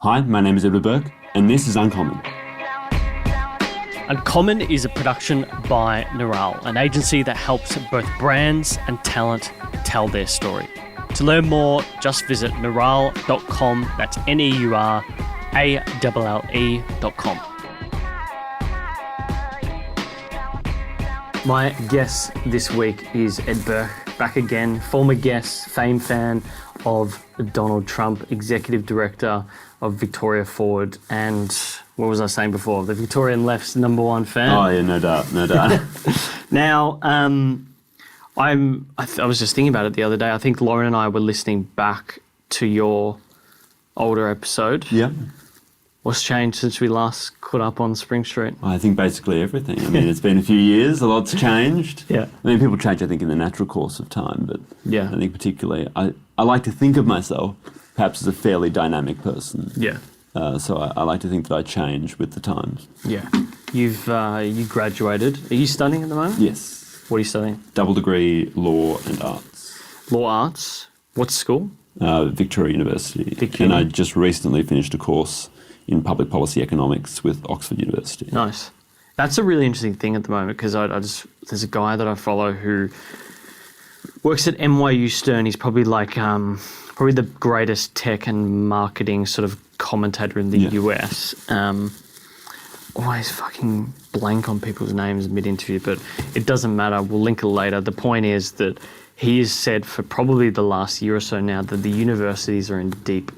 Hi, my name is Edward Bourke, and this is Uncommon. Uncommon is a production by Neuralle, an agency that helps both brands and talent tell their story. To learn more, just visit neuralle.com. That's neuralle.com. My guest this week is Ed Bourke, back again, former guest, fame fan of Donald Trump, executive director of Victoria Forward, and what was I saying before? The Victorian Left's number one fan. Oh yeah, no doubt. Now, I was just thinking about it the other day. I think Lauren and I were listening back to your older episode. Yeah. What's changed since we last caught up on Spring Street? I think basically everything. I mean, it's been a few years, a lot's changed. Yeah. I mean, people change, I think, in the natural course of time, but yeah. I think particularly, I like to think of myself perhaps as a fairly dynamic person. Yeah. So I like to think that I change with the times. Yeah. You graduated. Are you studying at the moment? Yes. What are you studying? Double degree, law and arts. Law arts. What school? Victoria University. And I just recently finished a course in public policy economics with Oxford University. Nice. That's a really interesting thing at the moment because there's a guy that I follow who works at NYU Stern. He's probably probably the greatest tech and marketing sort of commentator in the US. Always fucking blank on people's names mid-interview, but it doesn't matter. We'll link it later. The point is that he has said for probably the last year or so now that the universities are in deep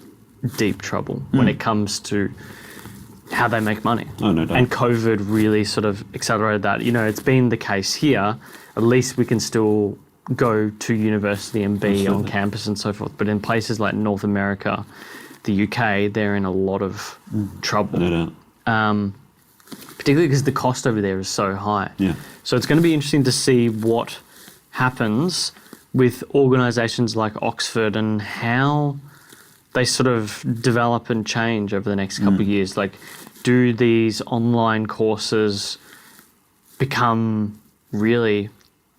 trouble when it comes to how they make money. Oh, no doubt. And COVID really sort of accelerated that. You know, it's been the case here. At least we can still go to university and be on campus and so forth. But in places like North America, the UK, they're in a lot of trouble. No doubt. Particularly because the cost over there is so high. Yeah. So it's going to be interesting to see what happens with organisations like Oxford and how they sort of develop and change over the next couple of years. Like, do these online courses become really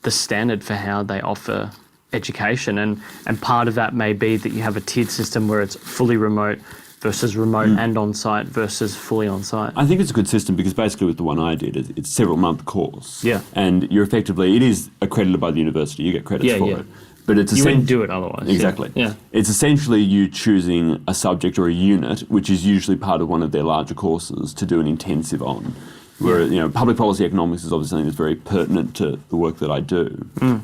the standard for how they offer education? And part of that may be that you have a tiered system where it's fully remote versus remote and on-site versus fully on-site. I think it's a good system because basically with the one I did, it's a several-month course. Yeah. And it is accredited by the university. You get credits for it. But it's you wouldn't do it otherwise. Exactly. Yeah. It's essentially you choosing a subject or a unit, which is usually part of one of their larger courses, to do an intensive on. Where, public policy economics is obviously something that's very pertinent to the work that I do,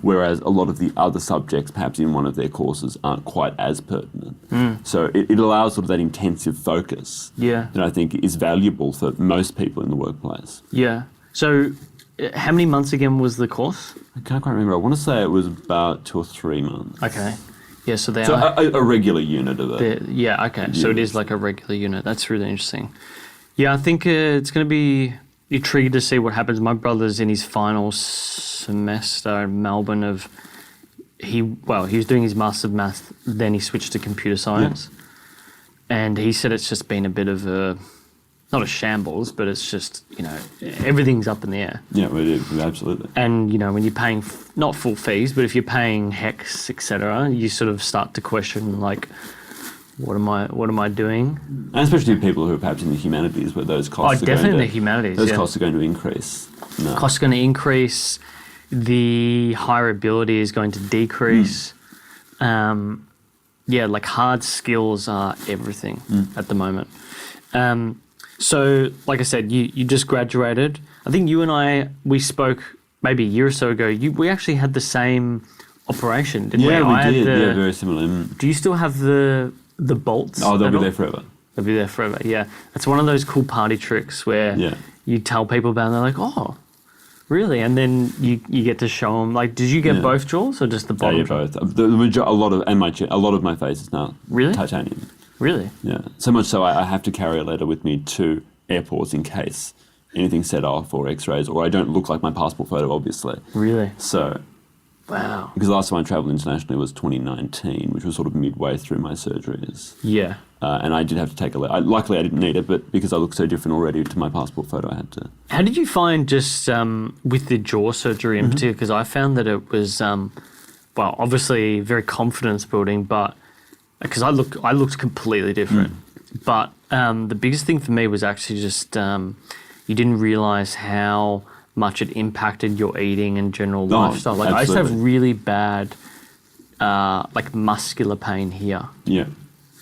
whereas a lot of the other subjects, perhaps in one of their courses, aren't quite as pertinent. So it allows sort of that intensive focus that I think is valuable for most people in the workplace. Yeah. So how many months again was the course? I can't quite remember. I want to say it was about 2 or 3 months. Okay. Yeah, so they are... So a regular unit of it. Yeah, okay. So it is like a regular unit. That's really interesting. Yeah, I think it's going to be intrigued to see what happens. My brother's in his final semester in Melbourne he was doing his Master's of Math, then he switched to computer science. Yeah. And he said it's just been a bit of not a shambles, but it's just, everything's up in the air. Yeah, it is, absolutely. And, when you're paying, not full fees, but if you're paying HECS, etc., you sort of start to question, like, what am I doing? And especially people who are perhaps in the humanities where those costs definitely the humanities. Those costs are going to increase. No. Costs are going to increase. The hireability is going to decrease. Like hard skills are everything at the moment. So, like I said, you just graduated. I think you and we spoke maybe a year or so ago. We actually had the same operation, didn't we? Yeah, we did. Yeah, very similar. Do you still have the bolts? Oh, they'll be there forever. They'll be there forever, yeah. It's one of those cool party tricks where you tell people about it and they're like, oh, really? And then you get to show them. Like, did you get both jaws or just the bottom? Yeah, both. A lot of my face is now titanium. Really? Yeah. So much so I have to carry a letter with me to airports in case anything's set off or x-rays, or I don't look like my passport photo, obviously. Really? So... Wow. Because the last time I travelled internationally was 2019, which was sort of midway through my surgeries. Yeah. And I did have to take a letter. Luckily, I didn't need it, but because I looked so different already to my passport photo, I had to. How did you find just with the jaw surgery in particular? Because I found that it was, obviously very confidence building, but because I looked completely different. But the biggest thing for me was actually just you didn't realise how much it impacted your eating and general lifestyle. Like, I used to have really bad like muscular pain here. Yeah.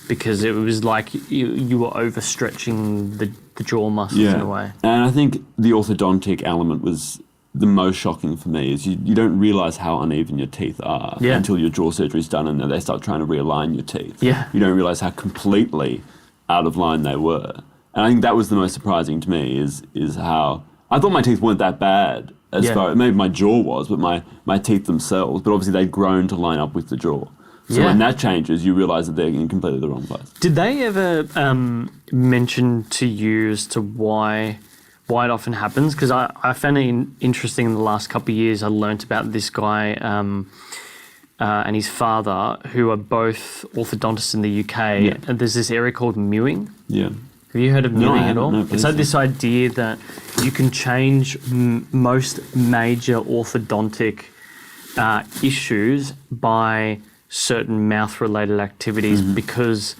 Because it was like you were overstretching the jaw muscles in a way. And I think the orthodontic element was the most shocking for me, is you don't realise how uneven your teeth are until your jaw surgery's done and then they start trying to realign your teeth. Yeah. You don't realise how completely out of line they were. And I think that was the most surprising to me, is how... I thought my teeth weren't that bad as far... Maybe my jaw was, but my teeth themselves, but obviously they'd grown to line up with the jaw. So when that changes, you realise that they're in completely the wrong place. Did they ever mention to you as to why it often happens? Because I found it interesting in the last couple of years. I learnt about this guy and his father, who are both orthodontists in the UK. Yeah. And there's this area called Mewing. Yeah. Have you heard of Mewing at all? No, it's like this idea that you can change most major orthodontic issues by certain mouth-related activities, because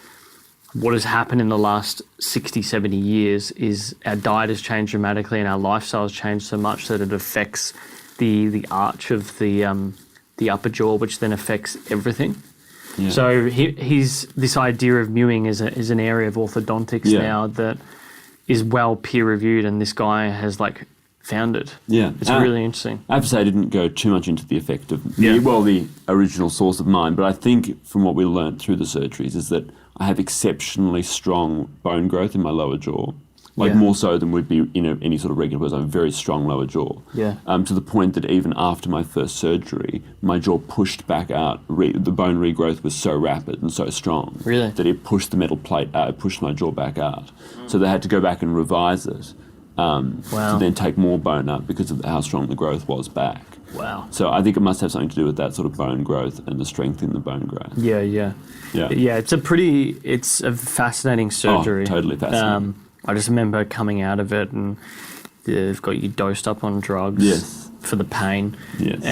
what has happened in the last 60, 70 years is our diet has changed dramatically and our lifestyle has changed so much that it affects the arch of the upper jaw, which then affects everything. Yeah. So this idea of mewing is an area of orthodontics now that is well peer-reviewed, and this guy has found it. Yeah. It's really interesting. I have to say I didn't go too much into the effect of the original source of mine, but I think from what we learnt through the surgeries is that I have exceptionally strong bone growth in my lower jaw, more so than would be in any sort of regular person. I have a very strong lower jaw. Yeah. To the point that even after my first surgery, my jaw pushed back out. The bone regrowth was so rapid and so strong that it pushed the metal plate out, it pushed my jaw back out. So they had to go back and revise it. To then take more bone up because of how strong the growth was back. Wow. So I think it must have something to do with that sort of bone growth and the strength in the bone growth. Yeah. It's a fascinating surgery. Oh, totally fascinating. I just remember coming out of it and they've got you dosed up on drugs for the pain. Yes.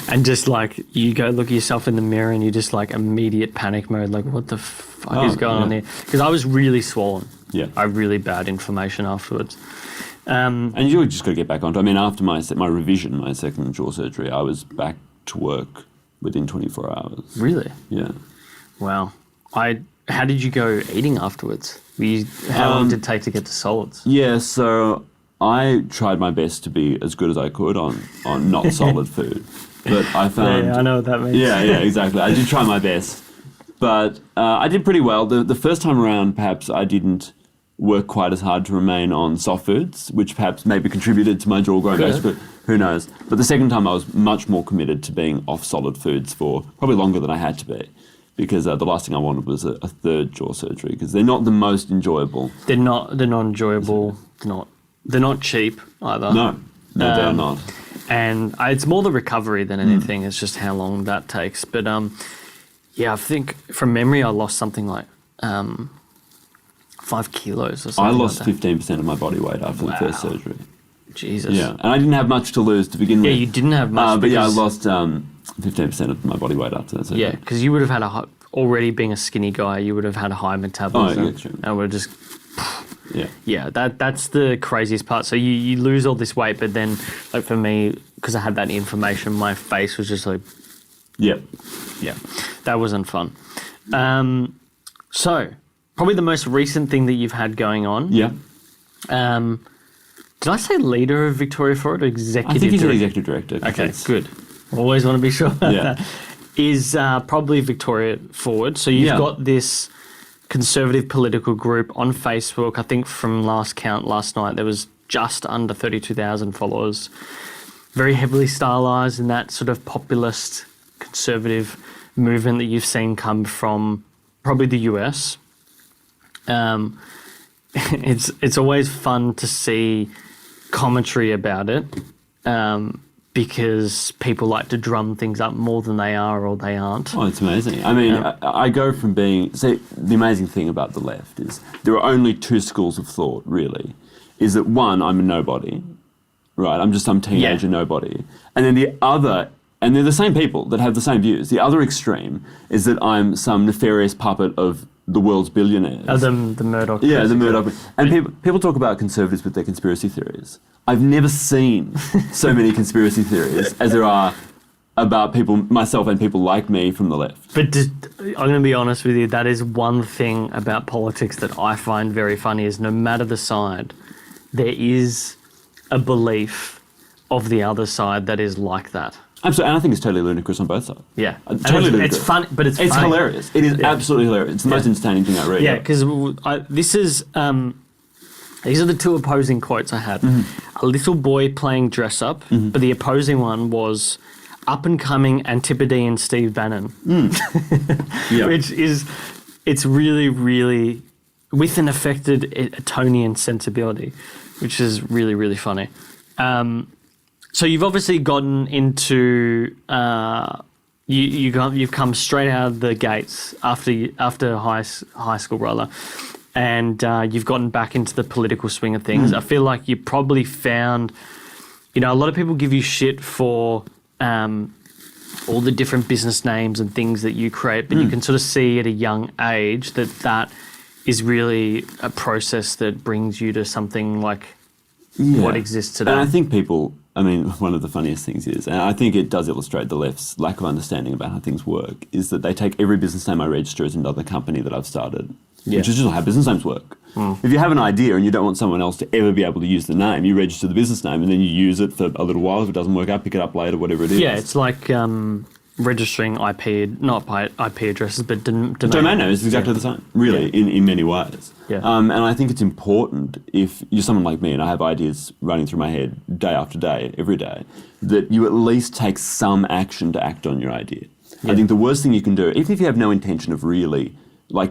And just you go look at yourself in the mirror and you're just immediate panic mode, what the fuck is going on here? Because I was really swollen. Yeah. I had really bad inflammation afterwards. And you just got to get back onto it. I mean, after my revision, my second jaw surgery, I was back to work within 24 hours. Really? Yeah. Wow. How did you go eating afterwards? How long did it take to get to solids? Yeah, so I tried my best to be as good as I could on not solid food. But I found... Yeah, I know what that means. Yeah, exactly. I did try my best. But I did pretty well. The first time around, perhaps I didn't work quite as hard to remain on soft foods, which perhaps maybe contributed to my jaw growing back, but who knows. But the second time I was much more committed to being off solid foods for probably longer than I had to be, because the last thing I wanted was a third jaw surgery, because they're not the most enjoyable. They're not enjoyable. They're not cheap either. No, they're not. And it's more the recovery than anything. It's just how long that takes. But I think from memory I lost something like 5 kilos or something. I lost 15% of my body weight after the first surgery. Jesus. Yeah, and I didn't have much to lose to begin with. Yeah, you didn't have much. But I lost 15% of my body weight after that surgery. Yeah, because you would have had already being a skinny guy, you would have had a high metabolism. Oh, yeah, true. And would just... Yeah, that's the craziest part. So you lose all this weight, but then, for me, because I had that inflammation, my face was just Yeah, that wasn't fun. So, probably the most recent thing that you've had going on. Yeah. Did I say leader of Victoria Forward or executive director? I think he's the executive director. Okay, good. Always want to be sure about that. Is probably Victoria Forward. So you've got this conservative political group on Facebook. I think from last count last night, there was just under 32,000 followers. Very heavily stylized in that sort of populist conservative movement that you've seen come from probably the US. It's always fun to see commentary about it because people like to drum things up more than they are or they aren't. Oh, it's amazing. I mean, I go from being... See, the amazing thing about the left is there are only two schools of thought, really. Is that one, I'm a nobody, right? I'm just some teenager nobody. And then the other... And they're the same people that have the same views. The other extreme is that I'm some nefarious puppet of the world's billionaires. Oh, the Murdoch. Yeah, the Murdoch. And people talk about conservatives with their conspiracy theories. I've never seen so many conspiracy theories as there are about people, myself and people like me from the left. But I'm going to be honest with you, that is one thing about politics that I find very funny is no matter the side, there is a belief of the other side that is like that. Absolutely, and I think it's totally ludicrous on both sides. Yeah. Totally ludicrous. It's funny, but it's funny. funny. Hilarious. It is absolutely hilarious. It's the most entertaining thing I read. Yeah, because this is... these are the two opposing quotes I had. A little boy playing dress up, but the opposing one was up-and-coming Antipodean Steve Bannon. Which is... It's really, really... with an affected Etonian sensibility, which is really, really funny. So you've obviously gotten into you've come straight out of the gates after high school, rather, and you've gotten back into the political swing of things. I feel like you probably found, a lot of people give you shit for all the different business names and things that you create, but you can sort of see at a young age that is really a process that brings you to something like what exists today. And I think one of the funniest things is, and I think it does illustrate the left's lack of understanding about how things work, is that they take every business name I register as another company that I've started, which is just how business names work. If you have an idea and you don't want someone else to ever be able to use the name, you register the business name and then you use it for a little while. If it doesn't work out, pick it up later, whatever it is. Yeah, it's like registering not IP addresses, but domain name is exactly the same, really, in many ways. Yeah. And I think it's important, if you're someone like me and I have ideas running through my head day after day, every day, that you at least take some action to act on your idea. Yeah. I think the worst thing you can do, even if you have no intention of really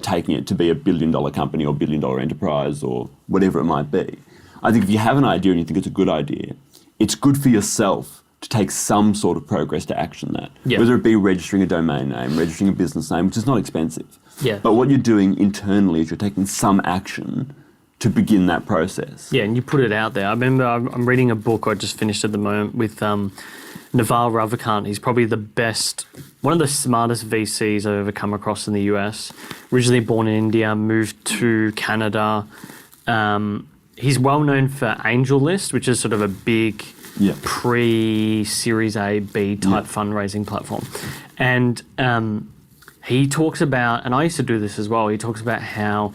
taking it to be $1 billion company or $1 billion enterprise or whatever it might be, I think if you have an idea and you think it's a good idea, it's good for yourself to take some sort of progress to action that. Yeah. Whether it be registering a domain name, registering a business name, which is not expensive. Yeah. But what you're doing internally is you're taking some action to begin that process. Yeah, and you put it out there. I remember I'm reading a book I just finished at the moment with Naval Ravikant. He's probably one of the smartest VCs I've ever come across in the US. Originally born in India, moved to Canada. He's well known for AngelList, which is sort of a big pre-Series A, B type fundraising platform. And he talks about, and I used to do this as well, he talks about how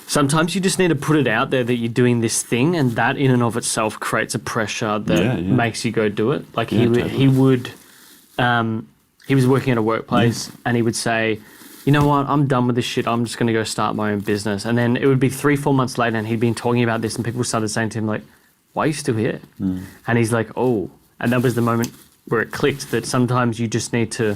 sometimes you just need to put it out there that you're doing this thing, and that in and of itself creates a pressure that makes you go do it. Like he was working at a workplace and he would say, you know what, I'm done with this shit, I'm just going to go start my own business. And then it would be 3-4 months later and he'd been talking about this and people started saying to him like, why are you still here? And he's like, oh. And that was the moment where it clicked that sometimes you just need to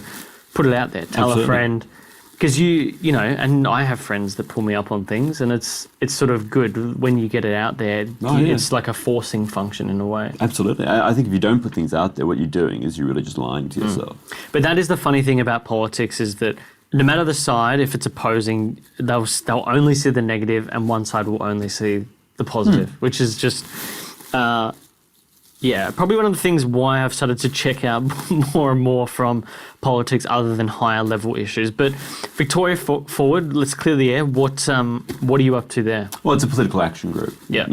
put it out there, tell a friend. Because and I have friends that pull me up on things, and it's sort of good when you get it out there. It's like a forcing function in a way. Absolutely. I think if you don't put things out there, what you're doing is you're really just lying to yourself. But that is the funny thing about politics is that no matter the side, if it's opposing, they'll only see the negative and one side will only see the positive, which is just... probably one of the things why I've started to check out more and more from politics other than higher level issues. But Victoria Forward, let's clear the air. What are you up to there? Well, it's a political action group. Yeah.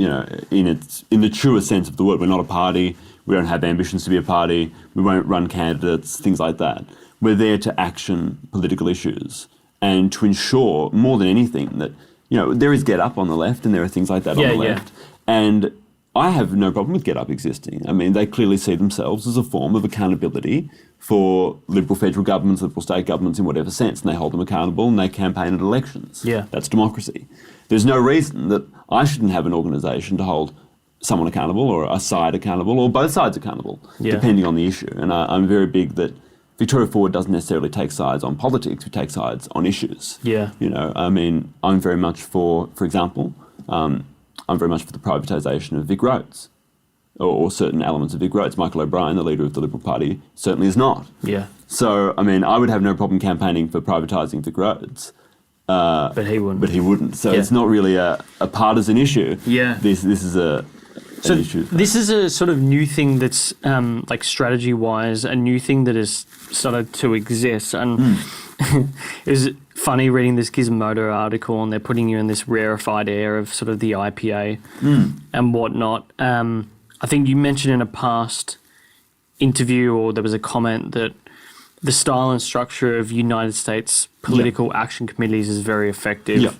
In the truest sense of the word, we're not a party. We don't have ambitions to be a party. We won't run candidates, things like that. We're there to action political issues and to ensure more than anything that, there is Get Up on the left and there are things like that on the left. And I have no problem with Get Up existing. I mean, they clearly see themselves as a form of accountability for Liberal federal governments, Liberal state governments in whatever sense, and they hold them accountable and they campaign at elections. Yeah. That's democracy. There's no reason that I shouldn't have an organisation to hold someone accountable or a side accountable or both sides accountable, depending on the issue. And I'm very big that Victoria Forward doesn't necessarily take sides on politics, we take sides on issues. Yeah. I'm very much for example, I'm very much for the privatisation of Vic roads or certain elements of Vic roads. Michael O'Brien, the leader of the Liberal Party, certainly is not. Yeah. So, I would have no problem campaigning for privatising Vic roads. But he wouldn't. So it's not really a partisan issue. Yeah. This is an issue. This is a sort of new thing that's strategy-wise, a new thing that has started to exist. And it was funny reading this Gizmodo article, and they're putting you in this rarefied air of sort of the IPA and whatnot. I think you mentioned in a past interview, or there was a comment, that the style and structure of United States political action committees is very effective. Yeah.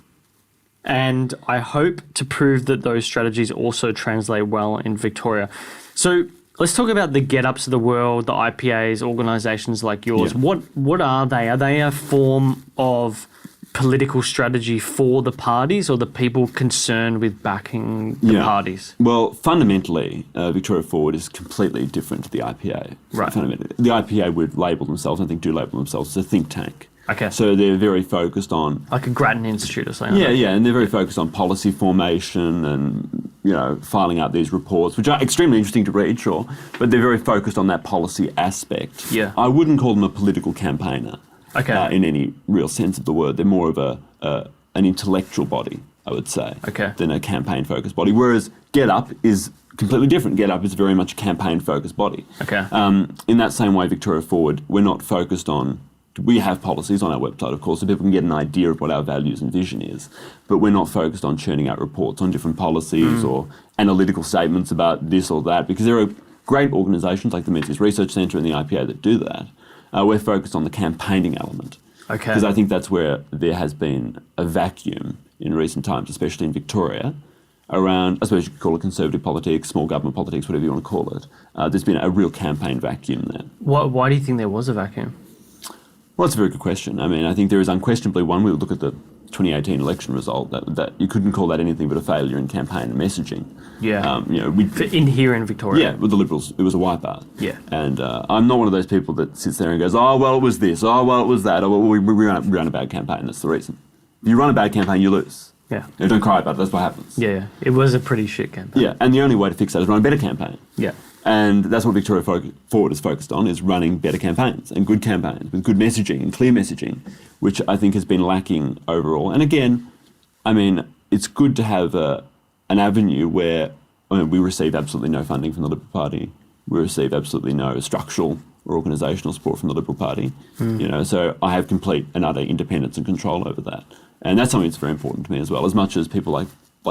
And I hope to prove that those strategies also translate well in Victoria. So let's talk about the get-ups of the world, the IPAs, organisations like yours. Yeah. What are they? Are they a form of political strategy for the parties, or the people concerned with backing the parties? Well, fundamentally, Victoria Forward is completely different to the IPA. Right. Fundamentally. The IPA would label themselves, I think do label themselves, as a think tank. Okay. So they're very focused on... Like a Grattan Institute or something. Yeah, and they're very focused on policy formation and, filing out these reports, which are extremely interesting to read, sure, but they're very focused on that policy aspect. Yeah. I wouldn't call them a political campaigner. Okay. In any real sense of the word. They're more of an intellectual body, I would say, than a campaign-focused body. Whereas Get Up is completely different. Get Up is very much a campaign-focused body. Okay. In that same way, Victoria Forward, we're not focused on... We have policies on our website, of course, so people can get an idea of what our values and vision is, but we're not focused on churning out reports on different policies or analytical statements about this or that, because there are great organisations like the Menzies Research Centre and the IPA that do that. We're focused on the campaigning element. Okay. Because I think that's where there has been a vacuum in recent times, especially in Victoria, around, I suppose you could call it conservative politics, small government politics, whatever you want to call it. There's been a real campaign vacuum there. Why do you think there was a vacuum? Well, that's a very good question. I mean, I think there is unquestionably one. We would look at the 2018 election result, that you couldn't call that anything but a failure in campaign and messaging. Yeah. Here in Victoria. Yeah, with the Liberals, it was a wipeout. Yeah. And I'm not one of those people that sits there and goes, oh, well, it was this, oh, well, it was that, oh, well, we ran a bad campaign, that's the reason. If you run a bad campaign, you lose. Yeah. Don't cry about it, that's what happens. Yeah. It was a pretty shit campaign. Yeah, and the only way to fix that is run a better campaign. Yeah. And that's what Victoria Forward is focused on, is running better campaigns and good campaigns with good messaging and clear messaging, which I think has been lacking overall. And again, I mean, it's good to have an avenue where we receive absolutely no funding from the Liberal Party. We receive absolutely no structural or organisational support from the Liberal Party. So I have complete and utter independence and control over that. And that's something that's very important to me as well. As much as people like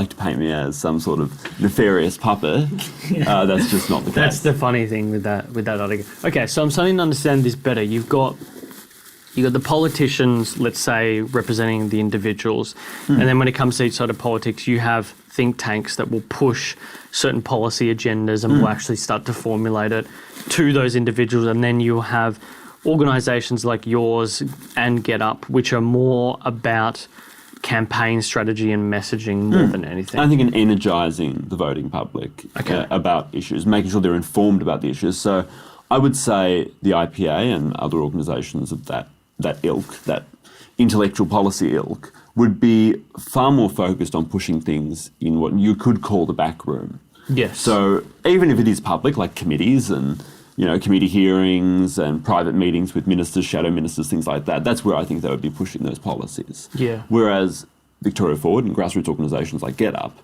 to paint me as some sort of nefarious puppet, that's just not the case. That's the funny thing with that article. Okay, so I'm starting to understand this better. You've got the politicians, let's say, representing the individuals, and then when it comes to each side of politics, you have think tanks that will push certain policy agendas and will actually start to formulate it to those individuals, and then you have organisations like yours and Get Up, which are more about campaign strategy and messaging more than anything. I think in energising the voting public about issues, making sure they're informed about the issues. So I would say the IPA and other organisations of that ilk, that intellectual policy ilk, would be far more focused on pushing things in what you could call the back room. Yes. So even if it is public, like committees and committee hearings and private meetings with ministers, shadow ministers, things like that, that's where I think they would be pushing those policies. Yeah. Whereas Victoria Forward and grassroots organisations like Get Up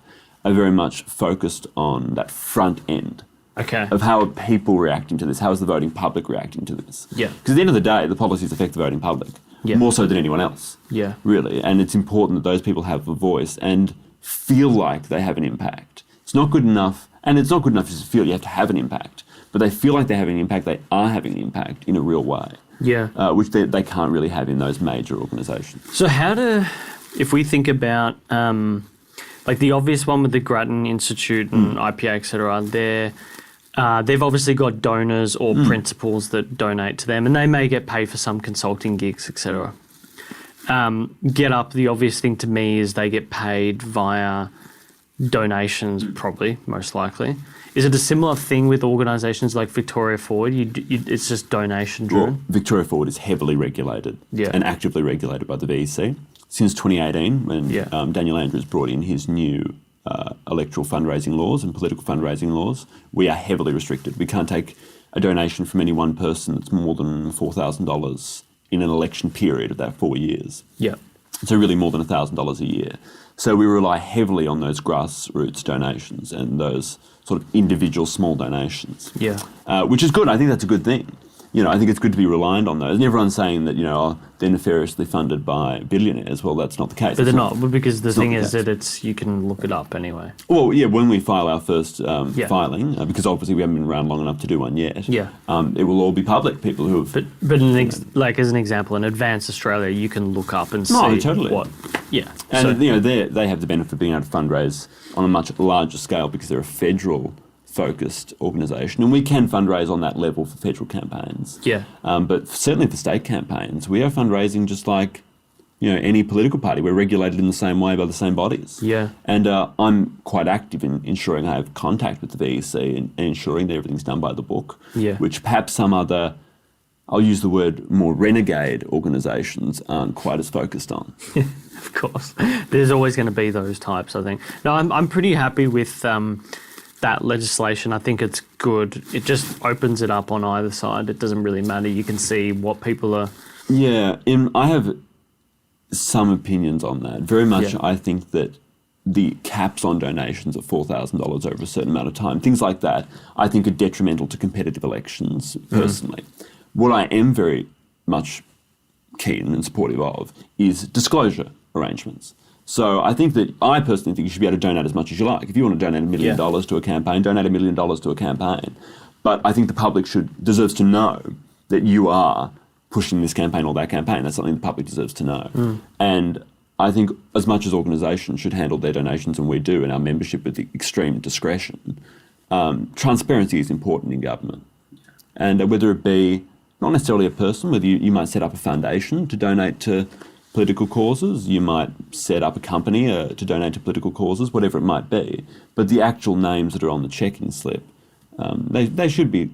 are very much focused on that front end of how are people reacting to this, how is the voting public reacting to this. Yeah. Because at the end of the day, the policies affect the voting public, more so than anyone else, really. And it's important that those people have a voice and feel like they have an impact. It's not good enough, and it's not good enough just to feel you have to have an impact. But they feel like they're having an impact, they are having an impact in a real way. Yeah. Which they can't really have in those major organisations. So if we think about, like the obvious one with the Grattan Institute and IPA, et cetera, they've obviously got donors or principals that donate to them, and they may get paid for some consulting gigs, et cetera. Get Up, the obvious thing to me is they get paid via donations, probably, most likely. Is it a similar thing with organisations like Victoria Forward? It's just donation driven? Well, Victoria Forward is heavily regulated and actively regulated by the VEC. Since 2018, when Daniel Andrews brought in his new electoral fundraising laws and political fundraising laws, we are heavily restricted. We can't take a donation from any one person that's more than $4,000 in an election period of that 4 years. Yeah. So really more than $1,000 a year. So we rely heavily on those grassroots donations and those sort of individual small donations. Yeah. Which is good. I think that's a good thing. I think it's good to be reliant on those. And everyone's saying that, they're nefariously funded by billionaires. Well, that's not the case. But they're not, because the thing is case. that you can look it up anyway. Well, yeah, when we file our first filing, because obviously we haven't been around long enough to do one yet, it will all be public. People who have... But as an example, in Advance Australia, you can look up and see what... Yeah. And, they have the benefit of being able to fundraise on a much larger scale because they're a federal-focused organisation. And we can fundraise on that level for federal campaigns. Yeah. But certainly for state campaigns, we are fundraising just like, any political party. We're regulated in the same way by the same bodies. Yeah. And I'm quite active in ensuring I have contact with the VEC and ensuring that everything's done by the book, which perhaps some other... I'll use the word more renegade organisations aren't quite as focused on. Of course. There's always going to be those types, I think. No, I'm pretty happy with that legislation. I think it's good. It just opens it up on either side. It doesn't really matter. You can see what people are... Yeah, I have some opinions on that. Very much I think that the caps on donations of $4,000 over a certain amount of time, things like that, I think are detrimental to competitive elections, personally. What I am very much keen and supportive of is disclosure arrangements. So I personally think you should be able to donate as much as you like. If you want to donate $1 million to a campaign, donate $1 million to a campaign. But I think the public deserves to know that you are pushing this campaign or that campaign. That's something the public deserves to know. And I think as much as organisations should handle their donations, and we do, and our membership with extreme discretion, transparency is important in government. And whether it be not necessarily a person, whether you might set up a foundation to donate to political causes, you might set up a company to donate to political causes, whatever it might be. But the actual names that are on the checking slip, they should be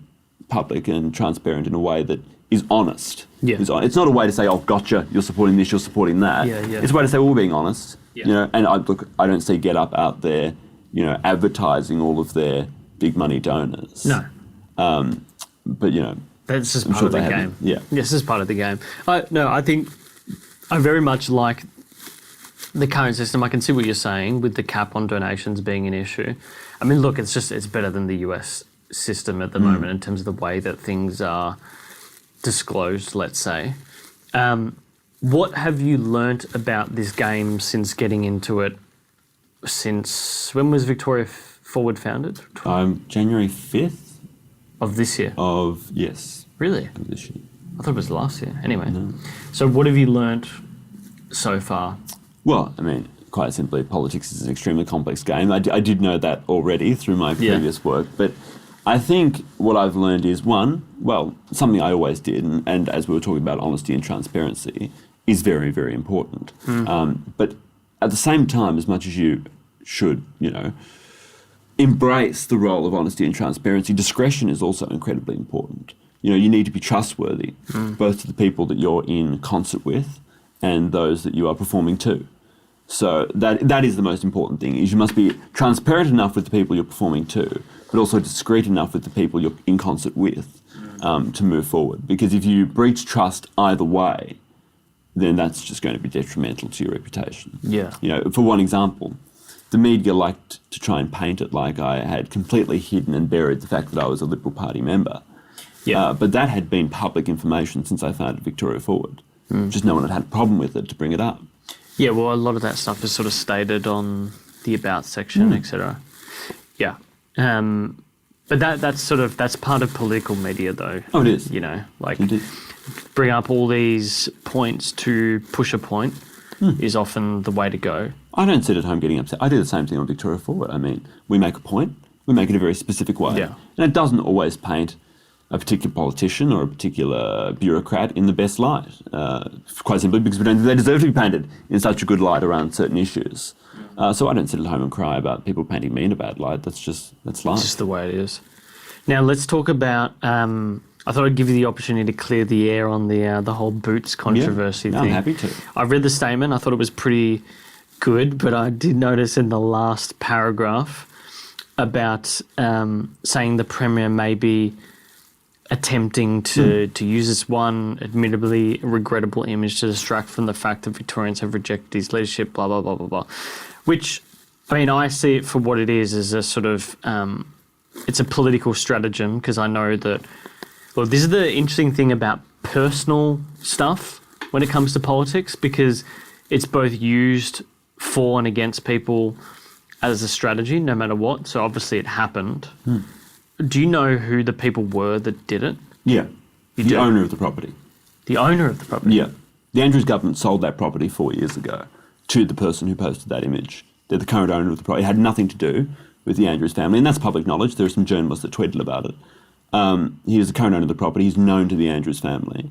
public and transparent in a way that is honest. Yeah. It's not a way to say, oh, gotcha, you're supporting this, you're supporting that. It's a way to say, well, we're being honest. And I don't see Get Up out there, advertising all of their big money donors. No. But, that's just part of the game. Yeah. This is part of the game. I think I very much like the current system. I can see what you're saying with the cap on donations being an issue. I mean, look, it's better than the US system at the moment in terms of the way that things are disclosed, let's say. What have you learnt about this game since getting into it? Since when was Victoria Forward founded? January 5th. Of this year? Yes. Really? Of this year. I thought it was last year. Anyway. No. So what have you learnt so far? Well, I mean, quite simply, politics is an extremely complex game. I did know that already through my previous work, but I think what I've learned is, something I always did, and as we were talking about, honesty and transparency is very, very important. But at the same time, as much as you should, embrace the role of honesty and transparency, discretion is also incredibly important. You need to be trustworthy, both to the people that you're in concert with and those that you are performing to. So that is the most important thing, is you must be transparent enough with the people you're performing to, but also discreet enough with the people you're in concert with to move forward. Because if you breach trust either way, then that's just going to be detrimental to your reputation. Yeah. For one example, the media liked to try and paint it like I had completely hidden and buried the fact that I was a Liberal Party member. Yeah. But that had been public information since I founded Victoria Forward. Just no one had had a problem with it to bring it up. Yeah, well, a lot of that stuff is sort of stated on the About section, etc. Yeah. But that's part of political media, though. Oh, it is. Indeed. Bring up all these points to push a point is often the way to go. I don't sit at home getting upset. I do the same thing on Victoria Forward. I mean, we make a point, we make it a very specific way. Yeah. And it doesn't always paint a particular politician or a particular bureaucrat in the best light, quite simply because we don't think they deserve to be painted in such a good light around certain issues. So I don't sit at home and cry about people painting me in a bad light. That's life. It's just the way it is. Now, let's talk about... I thought I'd give you the opportunity to clear the air on the whole Boots controversy thing. I'm happy to. I read the statement. I thought it was pretty good, but I did notice in the last paragraph about saying the Premier may be attempting to use this one admittedly regrettable image to distract from the fact that Victorians have rejected his leadership, blah, blah, blah, blah, blah. Which, I mean, I see it for what it is, as a sort of, it's a political stratagem, because I know that, Well, this is the interesting thing about personal stuff when it comes to politics, because it's both used for and against people as a strategy, no matter what. So obviously it happened. Do you know who the people were that did it? Yeah. The owner of the property. The owner of the property? Yeah. The Andrews government sold that property 4 years ago to the person who posted that image. They're the current owner of the property. It had nothing to do with the Andrews family, and that's public knowledge. There are some journalists that tweeted about it. He is the current owner of the property. He's known to the Andrews family.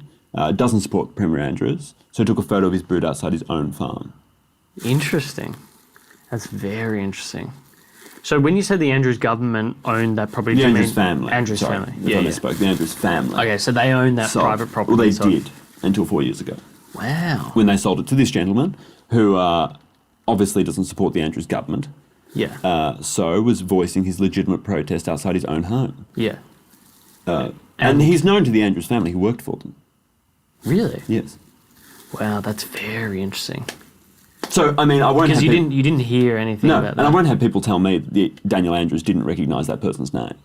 Doesn't support Premier Andrews, so he took a photo of his brood outside his own farm. Interesting. That's very interesting. So when you said the Andrews government owned that property, The Andrews family. Andrews Sorry, family. Yeah, I misspoke. The Andrews family. Okay, so they own that private property. Well, they did until 4 years ago. Wow. When they sold it to this gentleman, who obviously doesn't support the Andrews government. Yeah. So was voicing his legitimate protest outside his own home. Yeah. And he's known to the Andrews family. He worked for them. Really? Yes. Wow, that's very interesting. So, I mean, I won't Because have you didn't hear anything about that. and I won't have people tell me that Daniel Andrews didn't recognise that person's name.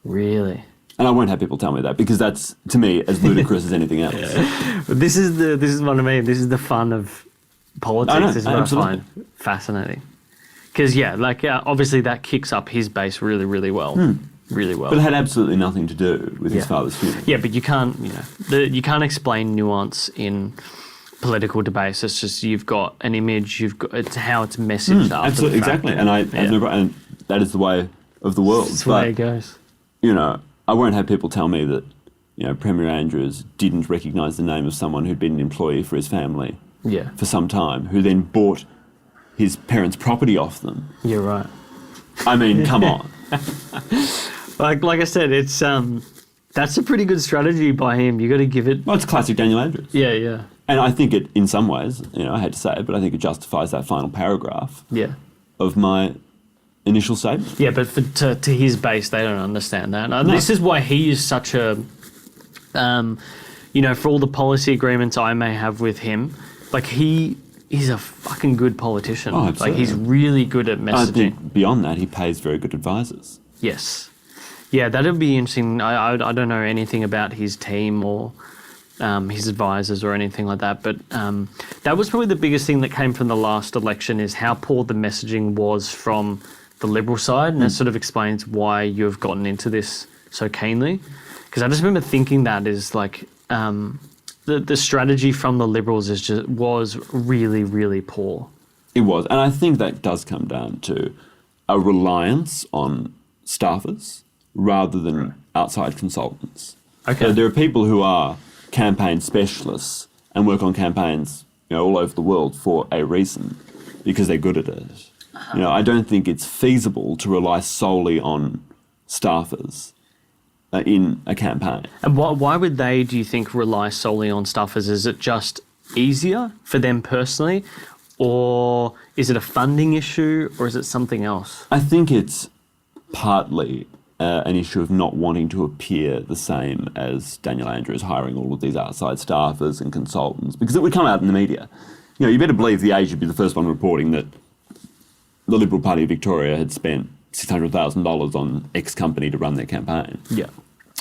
Really? And I won't have people tell me that, because that's, to me, as ludicrous as anything else. But this is what I mean. This is the fun of politics. I know, This is what absolutely. I find fascinating. Because obviously that kicks up his base really, really well, really well. But it had absolutely nothing to do with his father's funeral. Yeah, but you can't, you can't explain nuance in political debates. It's just you've got an image, it's how it's messaged after Absolutely, the fact. exactly. And that is the way of the world. That's the way it goes. I won't have people tell me that, Premier Andrews didn't recognise the name of someone who'd been an employee for his family for some time, who then bought his parents' property off them. You're right. I mean, come on. Like I said, it's that's a pretty good strategy by him. You got to give it. Well, it's classic Daniel Andrews. Yeah. And I think it, in some ways, I hate to say it, but I think it justifies that final paragraph of my initial statement. Yeah, but to his base, they don't understand that. No. This is why he is such a, for all the policy agreements I may have with him, he's a fucking good politician. Oh, absolutely. He's really good at messaging. I think beyond that, he pays very good advisors. Yes. Yeah, that'd be interesting. I don't know anything about his team or his advisors or anything like that, but that was probably the biggest thing that came from the last election, is how poor the messaging was from the Liberal side, and that sort of explains why you've gotten into this so keenly. Because I just remember thinking that is the strategy from the Liberals was really, really poor. It was, and I think that does come down to a reliance on staffers rather than outside consultants. Okay. So there are people who are campaign specialists and work on campaigns, all over the world for a reason, because they're good at it. I don't think it's feasible to rely solely on staffers in a campaign. And why would they, do you think, rely solely on staffers? Is it just easier for them personally, or is it a funding issue, or is it something else? I think it's partly an issue of not wanting to appear the same as Daniel Andrews hiring all of these outside staffers and consultants, because it would come out in the media. You better believe The Age would be the first one reporting that the Liberal Party of Victoria had spent $600,000 on X company to run their campaign. Yeah.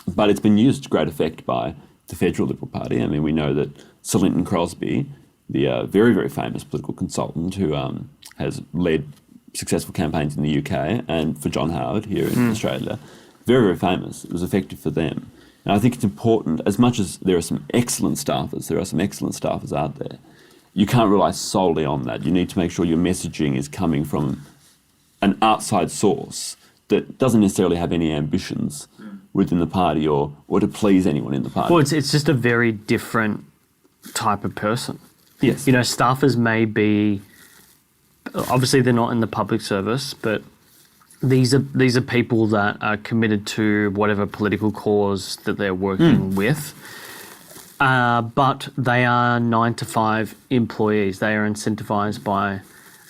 But it's been used to great effect by the Federal Liberal Party. I mean, we know that Sir Linton Crosby, the very, very famous political consultant who has led successful campaigns in the UK and for John Howard here in Australia, very, very famous. It was effective for them. And I think it's important, as much as there are some excellent staffers out there, you can't rely solely on that. You need to make sure your messaging is coming from an outside source that doesn't necessarily have any ambitions within the party or to please anyone in the party. Well, it's just a very different type of person. Yes. Staffers may be, obviously they're not in the public service, but these are people that are committed to whatever political cause that they're working with. But they are 9 to 5 employees. They are incentivized by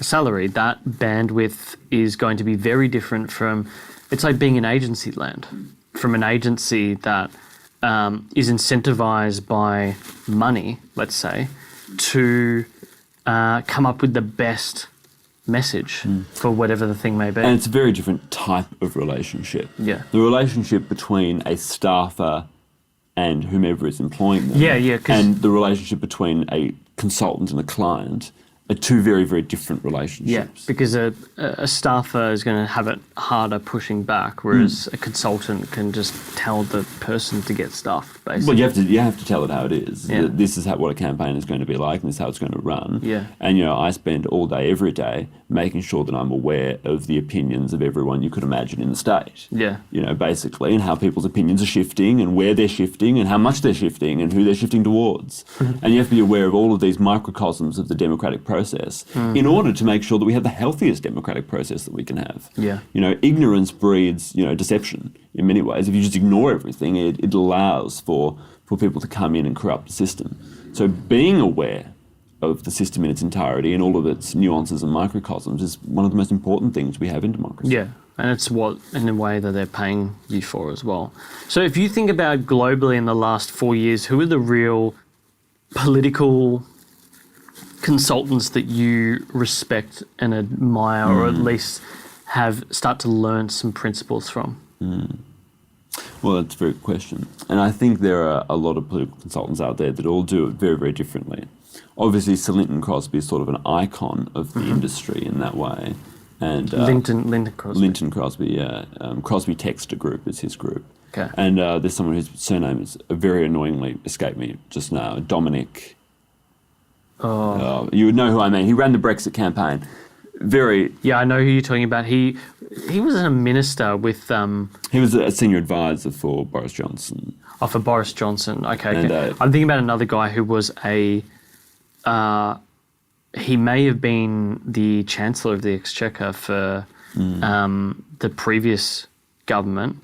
a salary. That bandwidth is going to be very different from, it's like being in agency land, from an agency that is incentivized by money, let's say, to come up with the best message for whatever the thing may be. And it's a very different type of relationship. Yeah. The relationship between a staffer and whomever is employing them. Yeah. And the relationship between a consultant and a client are two very, very different relationships. Yeah, because a staffer is going to have it harder pushing back, whereas a consultant can just tell the person to get stuff, basically. Well, you have to tell it how it is. Yeah. This is what a campaign is going to be like, and this is how it's going to run. Yeah. And I spend all day, every day, making sure that I'm aware of the opinions of everyone you could imagine in the state. Yeah. Basically, and how people's opinions are shifting, and where they're shifting, and how much they're shifting, and who they're shifting towards. And you have to be aware of all of these microcosms of the democratic process in order to make sure that we have the healthiest democratic process that we can have. Yeah. Ignorance breeds, deception in many ways. If you just ignore everything, it allows for people to come in and corrupt the system. So being aware of the system in its entirety and all of its nuances and microcosms is one of the most important things we have in democracy. Yeah, and it's what, in a way, that they're paying you for as well. So if you think about globally in the last 4 years, who are the real political consultants that you respect and admire, or at least start to learn some principles from? Well, that's a very good question. And I think there are a lot of political consultants out there that all do it very, very differently. Obviously, Sir Linton Crosby is sort of an icon of the industry in that way. And Linton Crosby. Linton Crosby, yeah. Crosby Texter Group is his group. Okay. And there's someone whose surname is very annoyingly escaped me just now, Dominic. You would know who I mean. He ran the Brexit campaign. Yeah, I know who you're talking about. He was a minister with... He was a senior advisor for Boris Johnson. Oh, for Boris Johnson. Okay. And, I'm thinking about another guy who was he may have been the Chancellor of the Exchequer for the previous government.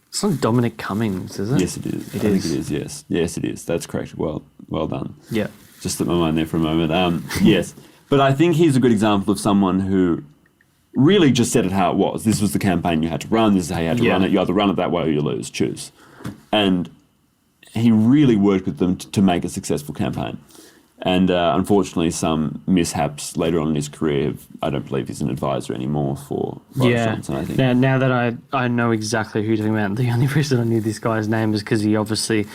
It's not Dominic Cummings, is it? Yes, it is. I think it is, yes. Yes, it is. That's correct. Well done. Yeah. Just slipped my mind there for a moment. Yes. But I think he's a good example of someone who really just said it how it was. This was the campaign you had to run. This is how you had to run it. You either run it that way or you lose. Choose. And he really worked with them to make a successful campaign. And unfortunately, some mishaps later on in his career, I don't believe he's an advisor anymore for Boris Johnson, I think. Now that I know exactly who you're talking about, the only reason I knew this guy's name is because he obviously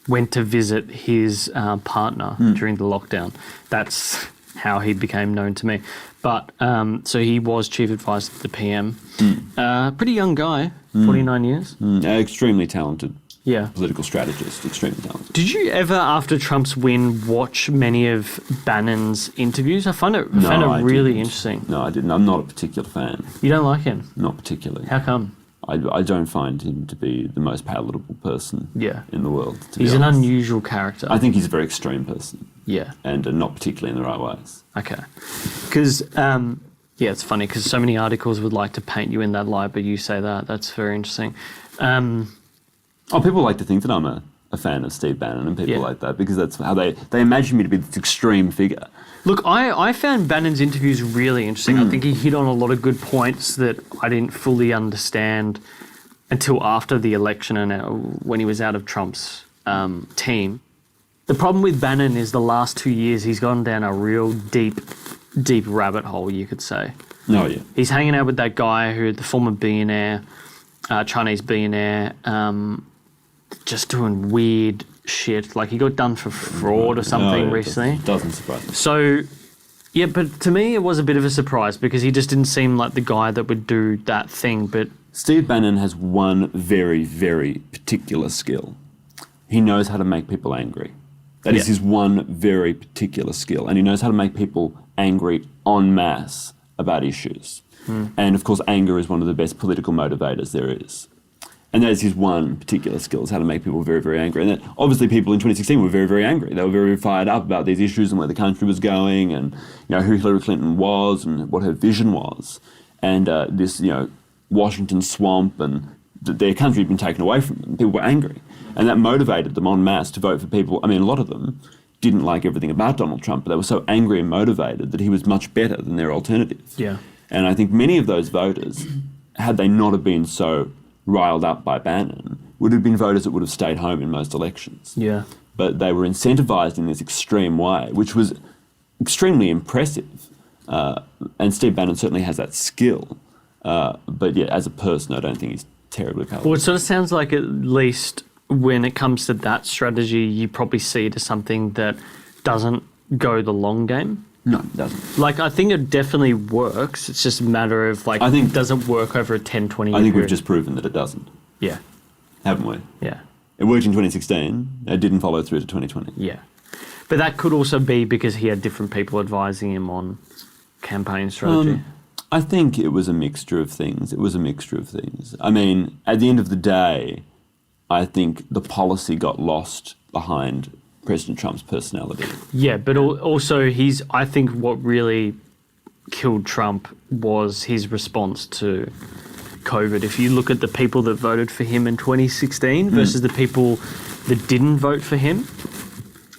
went to visit his partner during the lockdown. That's how he became known to me. But so he was chief advisor to the PM. Pretty young guy, 49 years. Extremely talented. Yeah. Political strategist, extremely talented. Did you ever, after Trump's win, watch many of Bannon's interviews? I found it really interesting. No, I didn't. I'm not a particular fan. You don't like him? Not particularly. How come? I don't find him to be the most palatable person in the world, to be He's honest. an unusual character. I think he's a very extreme person. Yeah. And not particularly in the right ways. Okay. Because, it's funny, because so many articles would like to paint you in that light, but you say that. That's very interesting. People like to think that I'm a fan of Steve Bannon and people like that, because that's how they imagine me to be this extreme figure. Look, I found Bannon's interviews really interesting. I think he hit on a lot of good points that I didn't fully understand until after the election and when he was out of Trump's team. The problem with Bannon is the last 2 years he's gone down a real deep rabbit hole, you could say. Oh, yeah. He's hanging out with that guy who, the former billionaire, Chinese billionaire, just doing weird shit. Like he got done for fraud or something recently. Doesn't surprise me. So, yeah, but to me it was a bit of a surprise because he just didn't seem like the guy that would do that thing. But Steve Bannon has one very, very particular skill. He knows how to make people angry. That is his one very particular skill. And he knows how to make people angry en masse about issues. And of course, anger is one of the best political motivators there is. And that is his one particular skill, is how to make people very, very angry. And then obviously people in 2016 were very, very angry. They were very, very fired up about these issues and where the country was going and who Hillary Clinton was and what her vision was. And this, Washington swamp and their country had been taken away from them. People were angry. And that motivated them en masse to vote for people. I mean, a lot of them didn't like everything about Donald Trump, but they were so angry and motivated that he was much better than their alternative. yeah, And I think many of those voters, had they not have been so riled up by Bannon, would have been voters that would have stayed home in most elections. yeah. But they were incentivised in this extreme way, which was extremely impressive. And Steve Bannon certainly has that skill. But yeah, as a person, I don't think he's terribly powerful. Well, it sort of sounds like at least when it comes to that strategy, you probably see it as something that doesn't go the long game. No, it doesn't. Like, I think it definitely works. It's just a matter of, like, I think, it doesn't work over a 10, 20 year I think period. we've just proven that it doesn't, Yeah, haven't we? yeah, It worked in 2016. It didn't follow through to 2020. yeah. But that could also be because he had different people advising him on campaign strategy. I think it was a mixture of things. I mean, at the end of the day, I think the policy got lost behind President Trump's personality. Yeah, but also I think what really killed Trump was his response to COVID. If you look at the people that voted for him in 2016 versus the people that didn't vote for him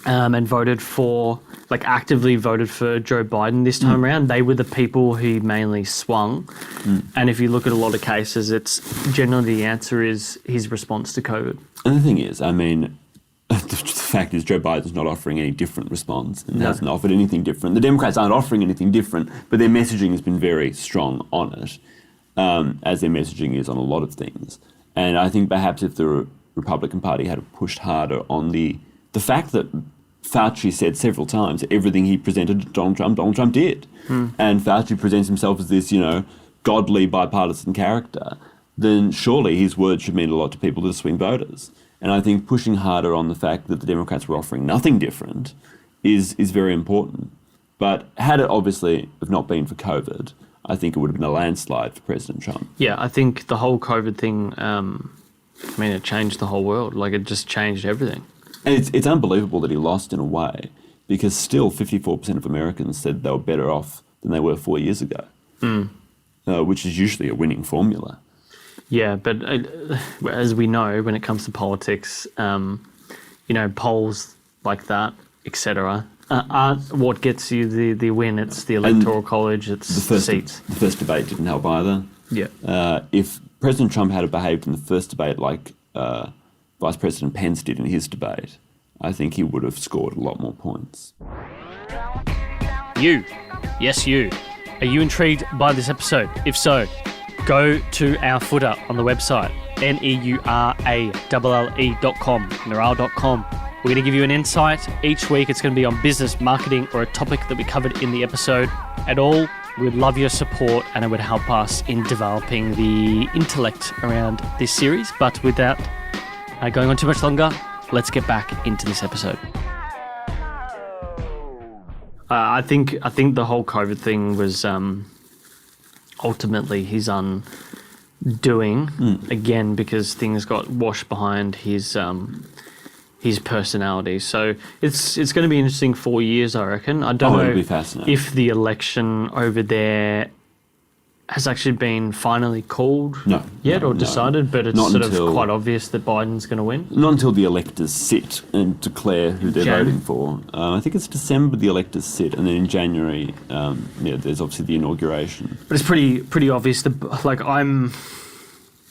and voted for, like, actively voted for Joe Biden this time around, they were the people he mainly swung. And if you look at a lot of cases, it's generally the answer is his response to COVID. And the thing is, I mean, the fact is Joe Biden's not offering any different response and hasn't offered anything different. The Democrats aren't offering anything different, but their messaging has been very strong on it, as their messaging is on a lot of things. And I think perhaps if the Republican Party had pushed harder on the fact that Fauci said several times that everything he presented to Donald Trump did. And Fauci presents himself as this, godly bipartisan character, then surely his words should mean a lot to people, to swing voters. And I think pushing harder on the fact that the Democrats were offering nothing different is very important. But had it obviously have not been for COVID, I think it would have been a landslide for President Trump. Yeah, I think the whole COVID thing, it changed the whole world. Like, it just changed everything. And it's unbelievable that he lost in a way, because still 54% of Americans said they were better off than they were 4 years ago, which is usually a winning formula. Yeah, but as we know, when it comes to politics, polls like that, etc., aren't what gets you the win. It's the Electoral College, it's the seats. The first debate didn't help either. Yeah. If President Trump had behaved in the first debate like Vice President Pence did in his debate, I think he would have scored a lot more points. You. Yes, you. Are you intrigued by this episode? If so, go to our footer on the website, neuralle.com, neuralle.com. We're going to give you an insight. Each week it's going to be on business, marketing, or a topic that we covered in the episode. At all, we'd love your support, and it would help us in developing the intellect around this series. But without going on too much longer, let's get back into this episode. I think the whole COVID thing was ultimately his undoing again, because things got washed behind his personality. So it's going to be interesting 4 years, I reckon. I don't know it'll be fascinating. If the election over there has actually been finally called yet or decided, but it's Not sort until, of quite obvious that Biden's going to win. Not until the electors sit and declare who they're voting for. I think it's December the electors sit, and then in January, there's obviously the inauguration. But it's pretty obvious that, like, I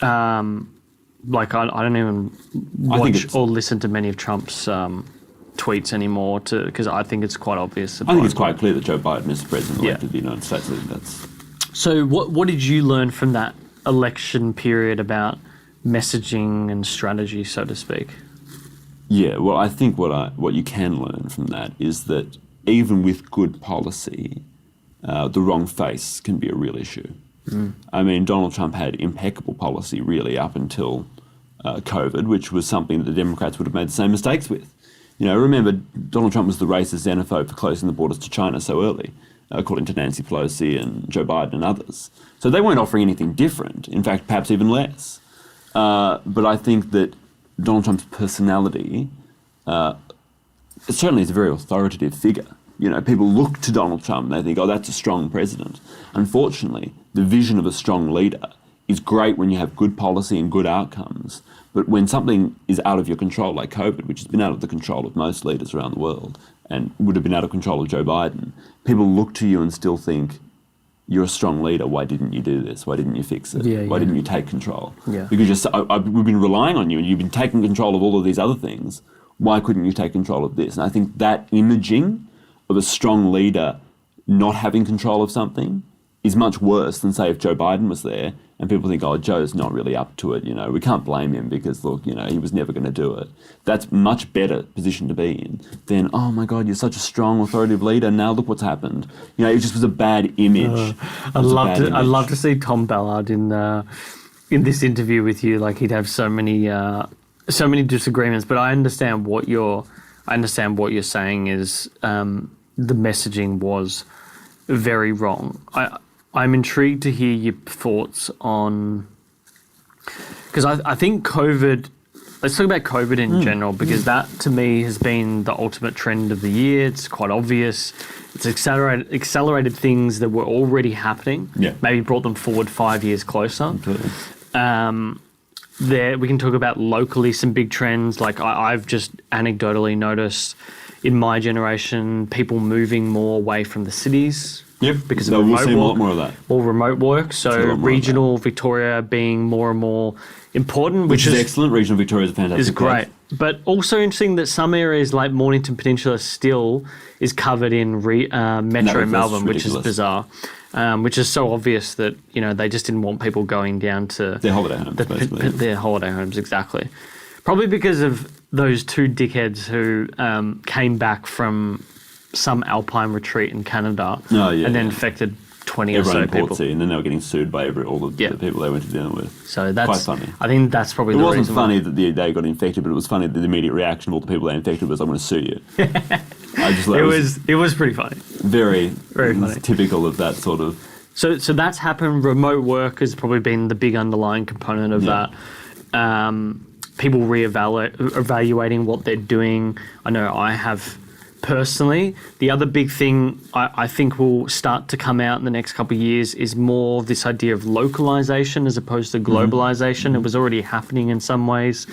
don't even watch or listen to many of Trump's tweets anymore, because I think it's quite obvious. I think it's quite clear that Joe Biden is the president-elect of the United States. I think that's... So what did you learn from that election period about messaging and strategy, so to speak? Yeah, well, I think what you can learn from that is that even with good policy, the wrong face can be a real issue. I mean, Donald Trump had impeccable policy really up until COVID, which was something that the Democrats would have made the same mistakes with. Remember, Donald Trump was the racist xenophobe for closing the borders to China so early, according to Nancy Pelosi and Joe Biden and others. So they weren't offering anything different, in fact, perhaps even less. But I think that Donald Trump's personality certainly is a very authoritative figure. People look to Donald Trump and they think, oh, that's a strong president. Unfortunately, the vision of a strong leader is great when you have good policy and good outcomes. But when something is out of your control, like COVID, which has been out of the control of most leaders around the world and would have been out of control of Joe Biden, people look to you and still think, you're a strong leader, why didn't you do this? Why didn't you fix it? Why didn't you take control? Because we've been relying on you and you've been taking control of all of these other things. Why couldn't you take control of this? And I think that imaging of a strong leader not having control of something is much worse than, say, if Joe Biden was there and people think, oh, Joe's not really up to it, we can't blame him because, look, he was never going to do it. That's much better position to be in than, oh my God, you're such a strong, authoritative leader, now look what's happened. It just was a bad image. I'd love to see Tom Ballard in this interview with you. Like, he'd have so many disagreements, but I understand what you're saying is the messaging was very wrong. I'm intrigued to hear your thoughts on, because I think COVID, let's talk about COVID in general, because that to me has been the ultimate trend of the year. It's quite obvious. It's accelerated things that were already happening. Yeah. Maybe brought them forward 5 years closer. Absolutely. We can talk about locally some big trends. Like I've just anecdotally noticed in my generation, people moving more away from the cities. Yep, because of we'll remote see a work, lot more of that. Or remote work. So regional Victoria being more and more important, which is excellent. Regional Victoria is a fantastic. Is great, but also interesting that some areas like Mornington Peninsula still is covered in Metro Melbourne, which is bizarre. Which is so obvious that they just didn't want people going down to their holiday homes, basically. Their holiday homes, exactly. Probably because of those two dickheads who came back from some alpine retreat in Canada and then infected 20 everyone or so people. And then they were getting sued by all the people they went to dinner with. So that's quite funny. I think that's probably the reason. It wasn't funny that they got infected, but it was funny that the immediate reaction of all the people they infected was, "I'm going to sue you." It was pretty funny. Very funny. Typical of that sort of. So that's happened. Remote work has probably been the big underlying component of that. People evaluating what they're doing. I know I have personally. The other big thing I think will start to come out in the next couple of years is more this idea of localization as opposed to globalization. It was already happening in some ways,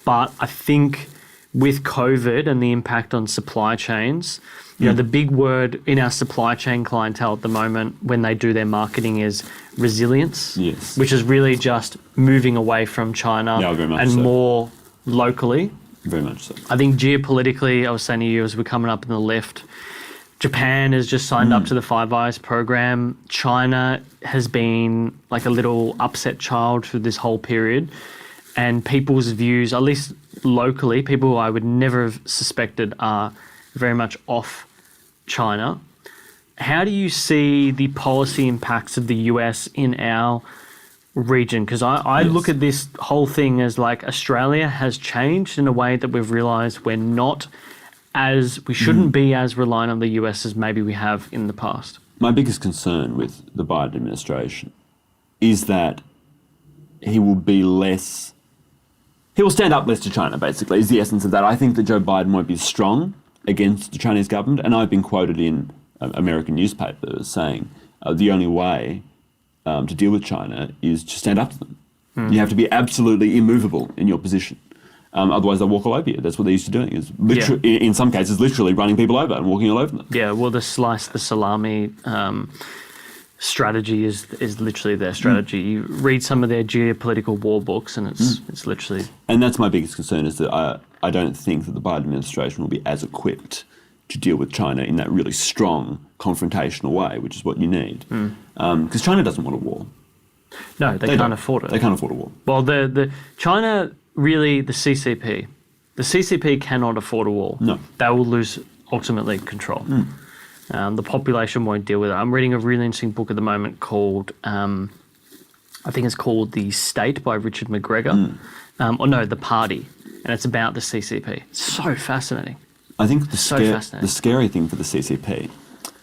but I think with COVID and the impact on supply chains, the big word in our supply chain clientele at the moment when they do their marketing is resilience, which is really just moving away from China more locally. Very much so. I think geopolitically, I was saying to you as we're coming up in the left, Japan has just signed up to the Five Eyes program. China has been like a little upset child through this whole period. And people's views, at least locally, people who I would never have suspected are very much off China. How do you see the policy impacts of the US in our region? Because I look at this whole thing as like Australia has changed in a way that we've realised we shouldn't be as reliant on the US as maybe we have in the past. My biggest concern with the Biden administration is that he will stand up less to China, basically, is the essence of that. I think that Joe Biden won't be strong against the Chinese government, and I've been quoted in American newspapers saying the only way to deal with China is to stand up to them. You have to be absolutely immovable in your position. Otherwise, they'll walk all over you. That's what they're used to doing. Is in some cases, literally running people over and walking all over them. Yeah, well, the slice the salami strategy is literally their strategy. You read some of their geopolitical war books, and it's literally. And that's my biggest concern is that I don't think that the Biden administration will be as equipped to deal with China in that really strong confrontational way, which is what you need. Because China doesn't want a war. No, they can't afford it. They can't afford a war. Well, the China, really, the CCP cannot afford a war. No. They will lose, ultimately, control. The population won't deal with it. I'm reading a really interesting book at the moment called, I think it's called The State by Richard McGregor. The Party. And it's about the CCP. It's so fascinating. I think the scary thing for the CCP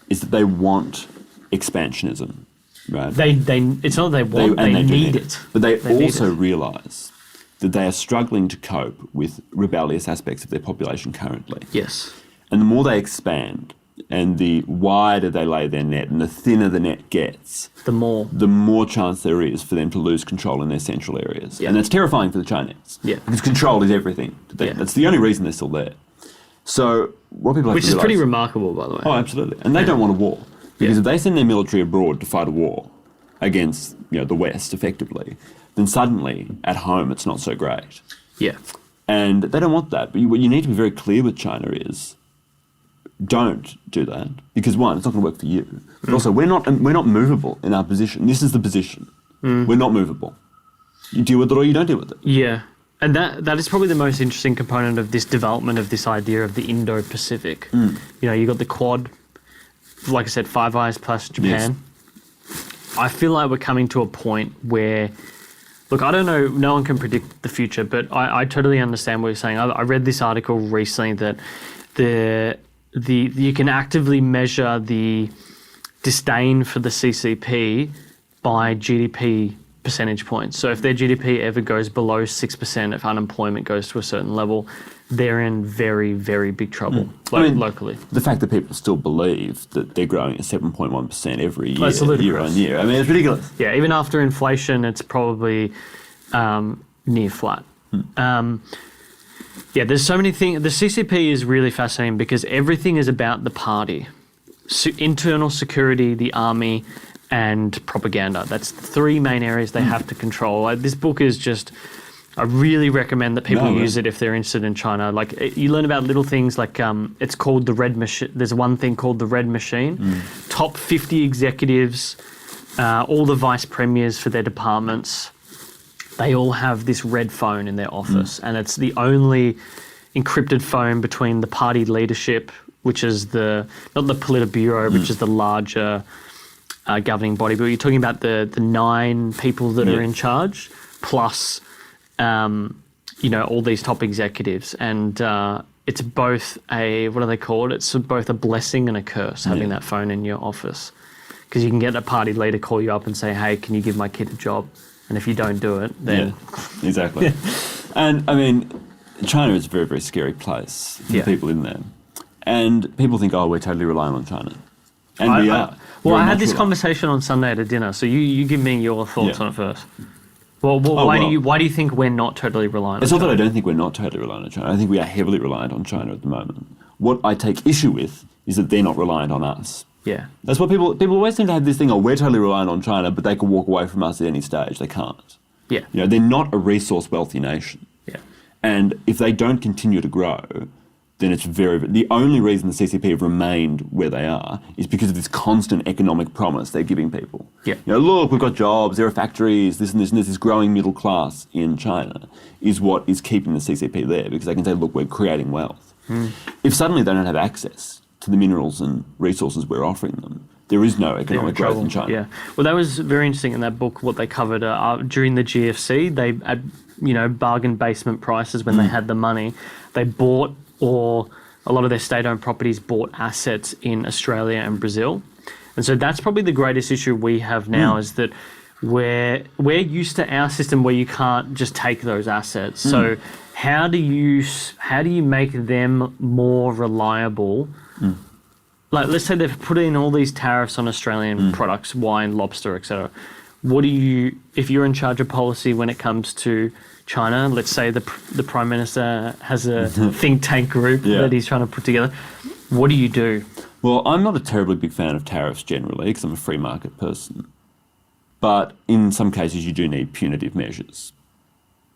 is that they want expansionism, right? It's not that they want, they need it. But they also realise that they are struggling to cope with rebellious aspects of their population currently. Yes. And the more they expand and the wider they lay their net and the thinner the net gets, the more chance there is for them to lose control in their central areas. And that's terrifying for the Chinese. Yeah. Because control is everything to them. That's the only reason they're still there. So what people have Which to is realise, pretty remarkable, by the way. Oh, absolutely. And they don't want a war. Because if they send their military abroad to fight a war against the West, effectively, then suddenly, at home, it's not so great. Yeah. And they don't want that. But what you need to be very clear with China is don't do that because, one, it's not going to work for you. But also, we're not movable in our position. This is the position. We're not movable. You deal with it or you don't deal with it. Yeah. And that is probably the most interesting component of this development of this idea of the Indo-Pacific. You know, you got the Quad, like I said, Five Eyes plus Japan. Yes. I feel like we're coming to a point where, look, I don't know, no one can predict the future, but I totally understand what you're saying. I read this article recently that you can actively measure the disdain for the CCP by GDP percentage points. So if their GDP ever goes below 6%, if unemployment goes to a certain level, they're in very, very big trouble, locally. The fact that people still believe that they're growing at 7.1% every year, year on year. I mean, it's ridiculous. Yeah, even after inflation, it's probably near flat. Yeah, there's so many things. The CCP is really fascinating because everything is about the party. Internal security, the army, and propaganda. That's the three main areas they have to control. Like, this book is just, I really recommend that people use it if they're interested in China. Like, you learn about little things like, it's called the Red Machine. There's one thing called the Red Machine. Top 50 executives, all the vice premiers for their departments, they all have this red phone in their office. And it's the only encrypted phone between the party leadership, which is not the Politburo, which is the larger governing body, but you're talking about the 9 people that are in charge, plus, all these top executives. And it's both what do they call it? It's both a blessing and a curse having that phone in your office. Because you can get a party leader call you up and say, hey, can you give my kid a job? And if you don't do it, then... Yeah, exactly. And, I mean, China is a very, very scary place for people in there. And people think, oh, we're totally reliant on China. And we are. Well, I had this conversation on Sunday at a dinner, so you give me your thoughts on it first. Well, why do you think we're not totally reliant on China? It's not that I don't think we're not totally reliant on China. I think we are heavily reliant on China at the moment. What I take issue with is that they're not reliant on us. Yeah. That's what people always seem to have this thing, oh, we're totally reliant on China, but they can walk away from us at any stage. They can't. Yeah. You know, they're not a resource-wealthy nation. Yeah. And if they don't continue to grow, then it's the only reason the CCP have remained where they are is because of this constant economic promise they're giving people. Yeah. You know, look, we've got jobs, there are factories, this and this and this. This growing middle class in China is what is keeping the CCP there, because they can say, look, we're creating wealth. If suddenly they don't have access to the minerals and resources we're offering them, there is no economic growth in China. Yeah. Well, that was very interesting in that book, what they covered during the GFC. They, at bargain basement prices when they had the money, they bought, or a lot of their state-owned properties bought assets in Australia and Brazil. And so that's probably the greatest issue we have now is that we're used to our system where you can't just take those assets. So how do you make them more reliable? Like, let's say they've put in all these tariffs on Australian products, wine, lobster, etc. If you're in charge of policy when it comes to China, let's say the Prime Minister has a think tank group that he's trying to put together, what do you do? Well, I'm not a terribly big fan of tariffs generally because I'm a free market person. But in some cases, you do need punitive measures.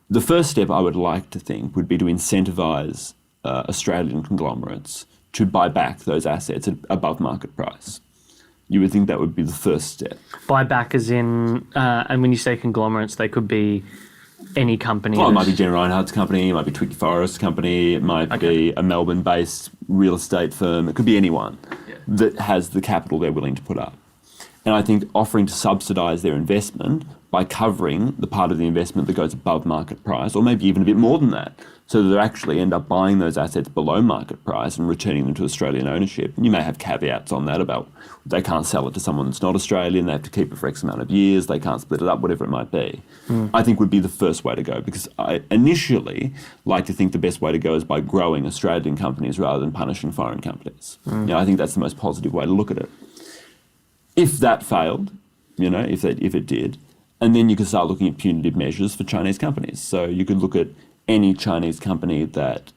The first step I would like to think would be to incentivise Australian conglomerates to buy back those assets at above market price. You would think that would be the first step. Buy back as in, and when you say conglomerates, they could be any company. Well, it might be Jenna Reinhardt's company, it might be Twiggy Forrest's company, it might be a Melbourne-based real estate firm. It could be anyone that has the capital they're willing to put up. And I think offering to subsidise their investment by covering the part of the investment that goes above market price, or maybe even a bit more than that, so that they actually end up buying those assets below market price and returning them to Australian ownership. And you may have caveats on that about they can't sell it to someone that's not Australian, they have to keep it for X amount of years, they can't split it up, whatever it might be. I think would be the first way to go, because I initially like to think the best way to go is by growing Australian companies rather than punishing foreign companies. You know, I think that's the most positive way to look at it. If that failed, if it did, and then you could start looking at punitive measures for Chinese companies. So you could look at any Chinese company that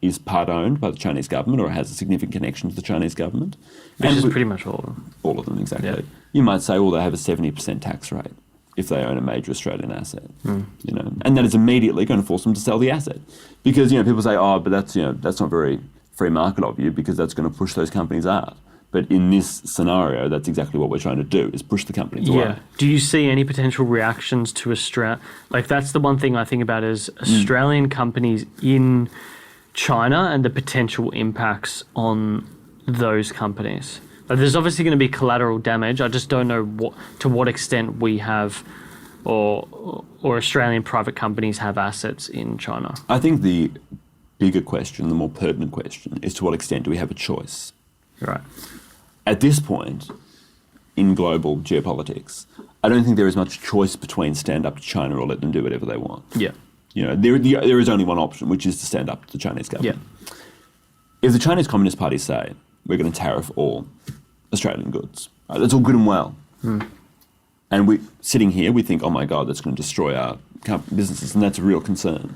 is part-owned by the Chinese government or has a significant connection to the Chinese government. Which is pretty much all of them. All of them, exactly. Yeah. You might say, well, they have a 70% tax rate if they own a major Australian asset, and that is immediately going to force them to sell the asset. Because, people say, oh, but that's not very free market of you because that's going to push those companies out. But in this scenario, that's exactly what we're trying to do, is push the companies away. Do you see any potential reactions to Australia? Like, that's the one thing I think about is Australian companies in China and the potential impacts on those companies. Like, there's obviously going to be collateral damage. I just don't know to what extent we have or Australian private companies have assets in China. I think the bigger question, the more pertinent question, is to what extent do we have a choice? Right. At this point in global geopolitics, I don't think there is much choice between stand up to China or let them do whatever they want. Yeah. You know, there is only one option, which is to stand up to the Chinese government. Yeah. If the Chinese Communist Party say, we're going to tariff all Australian goods, right, that's all good and well. And we sitting here, we think, oh my God, that's going to destroy our businesses, and that's a real concern.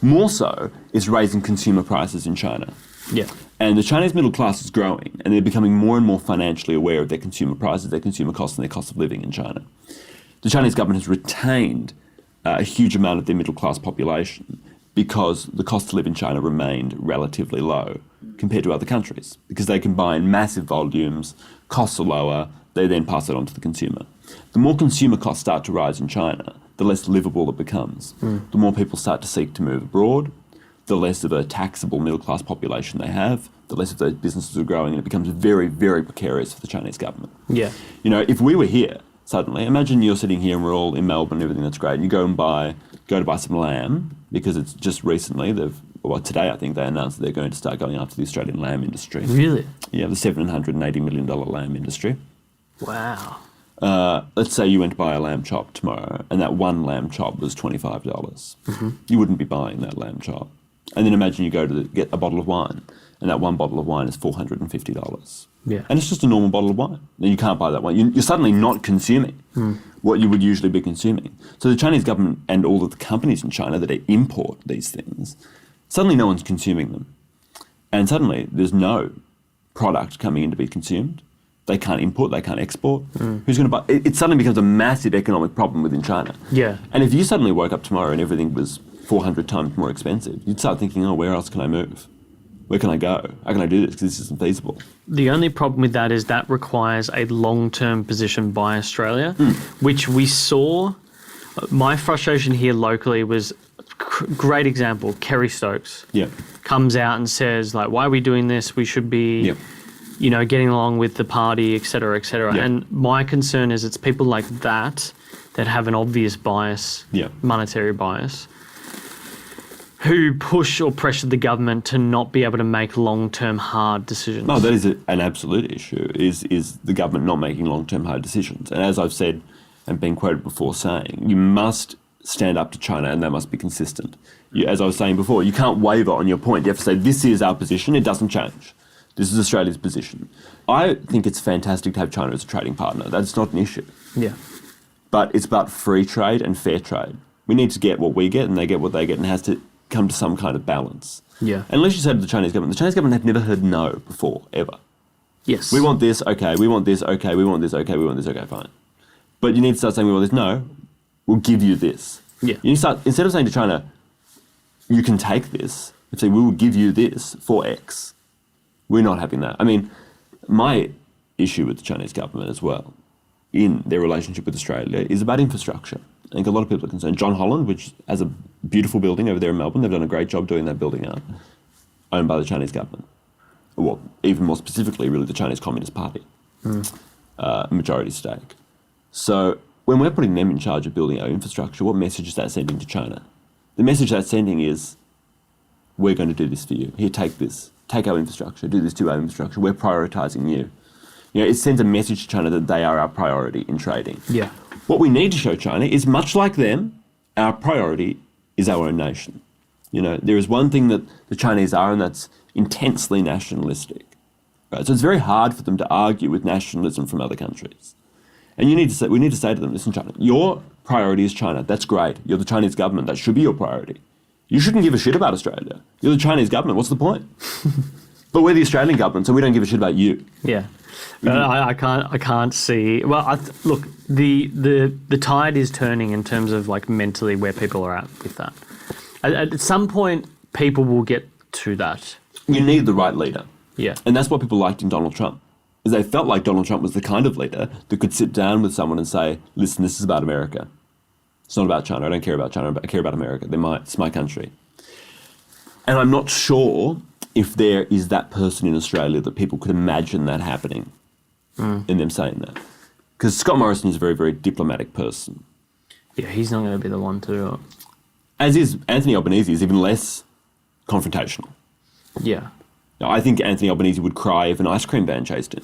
More so is raising consumer prices in China. Yeah. And the Chinese middle class is growing, and they're becoming more and more financially aware of their consumer prices, their consumer costs, and their cost of living in China. The Chinese government has retained a huge amount of their middle class population because the cost to live in China remained relatively low compared to other countries, because they can buy in massive volumes, costs are lower, they then pass it on to the consumer. The more consumer costs start to rise in China, the less livable it becomes. The more people start to seek to move abroad, the less of a taxable middle-class population they have, the less of those businesses are growing, and it becomes very, very precarious for the Chinese government. Yeah. You know, if we were here suddenly, imagine you're sitting here and we're all in Melbourne and everything, that's great, and you go to buy some lamb, because it's just recently, today I think they announced that they're going to start going after the Australian lamb industry. Really? Yeah, the $780 million lamb industry. Wow. Let's say you went to buy a lamb chop tomorrow, and that one lamb chop was $25. You wouldn't be buying that lamb chop. And then imagine you go to get a bottle of wine, and that one bottle of wine is $450. Yeah. And it's just a normal bottle of wine. And you can't buy that wine. You're suddenly not consuming what you would usually be consuming. So the Chinese government and all of the companies in China that import these things, suddenly no one's consuming them. And suddenly there's no product coming in to be consumed. They can't import, they can't export. Who's going to buy? It suddenly becomes a massive economic problem within China. Yeah. And if you suddenly woke up tomorrow and everything was 400 times more expensive, you'd start thinking, oh, where else can I move? Where can I go? How can I do this? Because this isn't feasible. The only problem with that is that requires a long-term position by Australia, which we saw. My frustration here locally was, great example, Kerry Stokes comes out and says, like, why are we doing this? We should be, getting along with the party, et cetera, et cetera. And my concern is it's people like that have an obvious bias, monetary bias, who push or pressure the government to not be able to make long-term hard decisions. No, that is an absolute issue, is the government not making long-term hard decisions. And as I've said and been quoted before saying, you must stand up to China and that must be consistent. As I was saying before, you can't waver on your point. You have to say, this is our position, it doesn't change. This is Australia's position. I think it's fantastic to have China as a trading partner. That's not an issue. Yeah. But it's about free trade and fair trade. We need to get what we get and they get what they get, and it has to come to some kind of balance. Yeah. And unless you say to the Chinese government have never heard no before, ever. Yes. We want this, okay, we want this, okay, we want this, okay, we want this, okay, fine. But you need to start saying, we want this, no, we'll give you this. Yeah. You start, instead of saying to China, you can take this, you say, we will give you this for X. We're not having that. I mean, my issue with the Chinese government as well, in their relationship with Australia, is about infrastructure. I think a lot of people are concerned. John Holland, which has a beautiful building over there in Melbourne, they've done a great job doing that building out, owned by the Chinese government. Well, even more specifically, really, the Chinese Communist Party, majority stake. So when we're putting them in charge of building our infrastructure, what message is that sending to China? The message that's sending is, we're going to do this for you. Here, take this. Take our infrastructure. Do this to our infrastructure. We're prioritising you. It sends a message to China that they are our priority in trading. Yeah. What we need to show China is, much like them, our priority is our own nation. There is one thing that the Chinese are, and that's intensely nationalistic. Right? So it's very hard for them to argue with nationalism from other countries. And we need to say to them, listen, China, your priority is China. That's great. You're the Chinese government. That should be your priority. You shouldn't give a shit about Australia. You're the Chinese government. What's the point? But we're the Australian government, so we don't give a shit about you. Yeah. I can't see. Well, look, the tide is turning in terms of like mentally where people are at with that. At some point, people will get to that. you need the right leader. Yeah. And that's what people liked in Donald Trump, is they felt like Donald Trump was the kind of leader that could sit down with someone and say, listen, this is about America. It's not about China. I don't care about China. I care about America. It's my country. And I'm not sure if there is that person in Australia that people could imagine that happening in them saying that. Because Scott Morrison is a very, very diplomatic person. Yeah, he's not going to be the one to do it. As is Anthony Albanese, is even less confrontational. Yeah. I think Anthony Albanese would cry if an ice cream van chased him.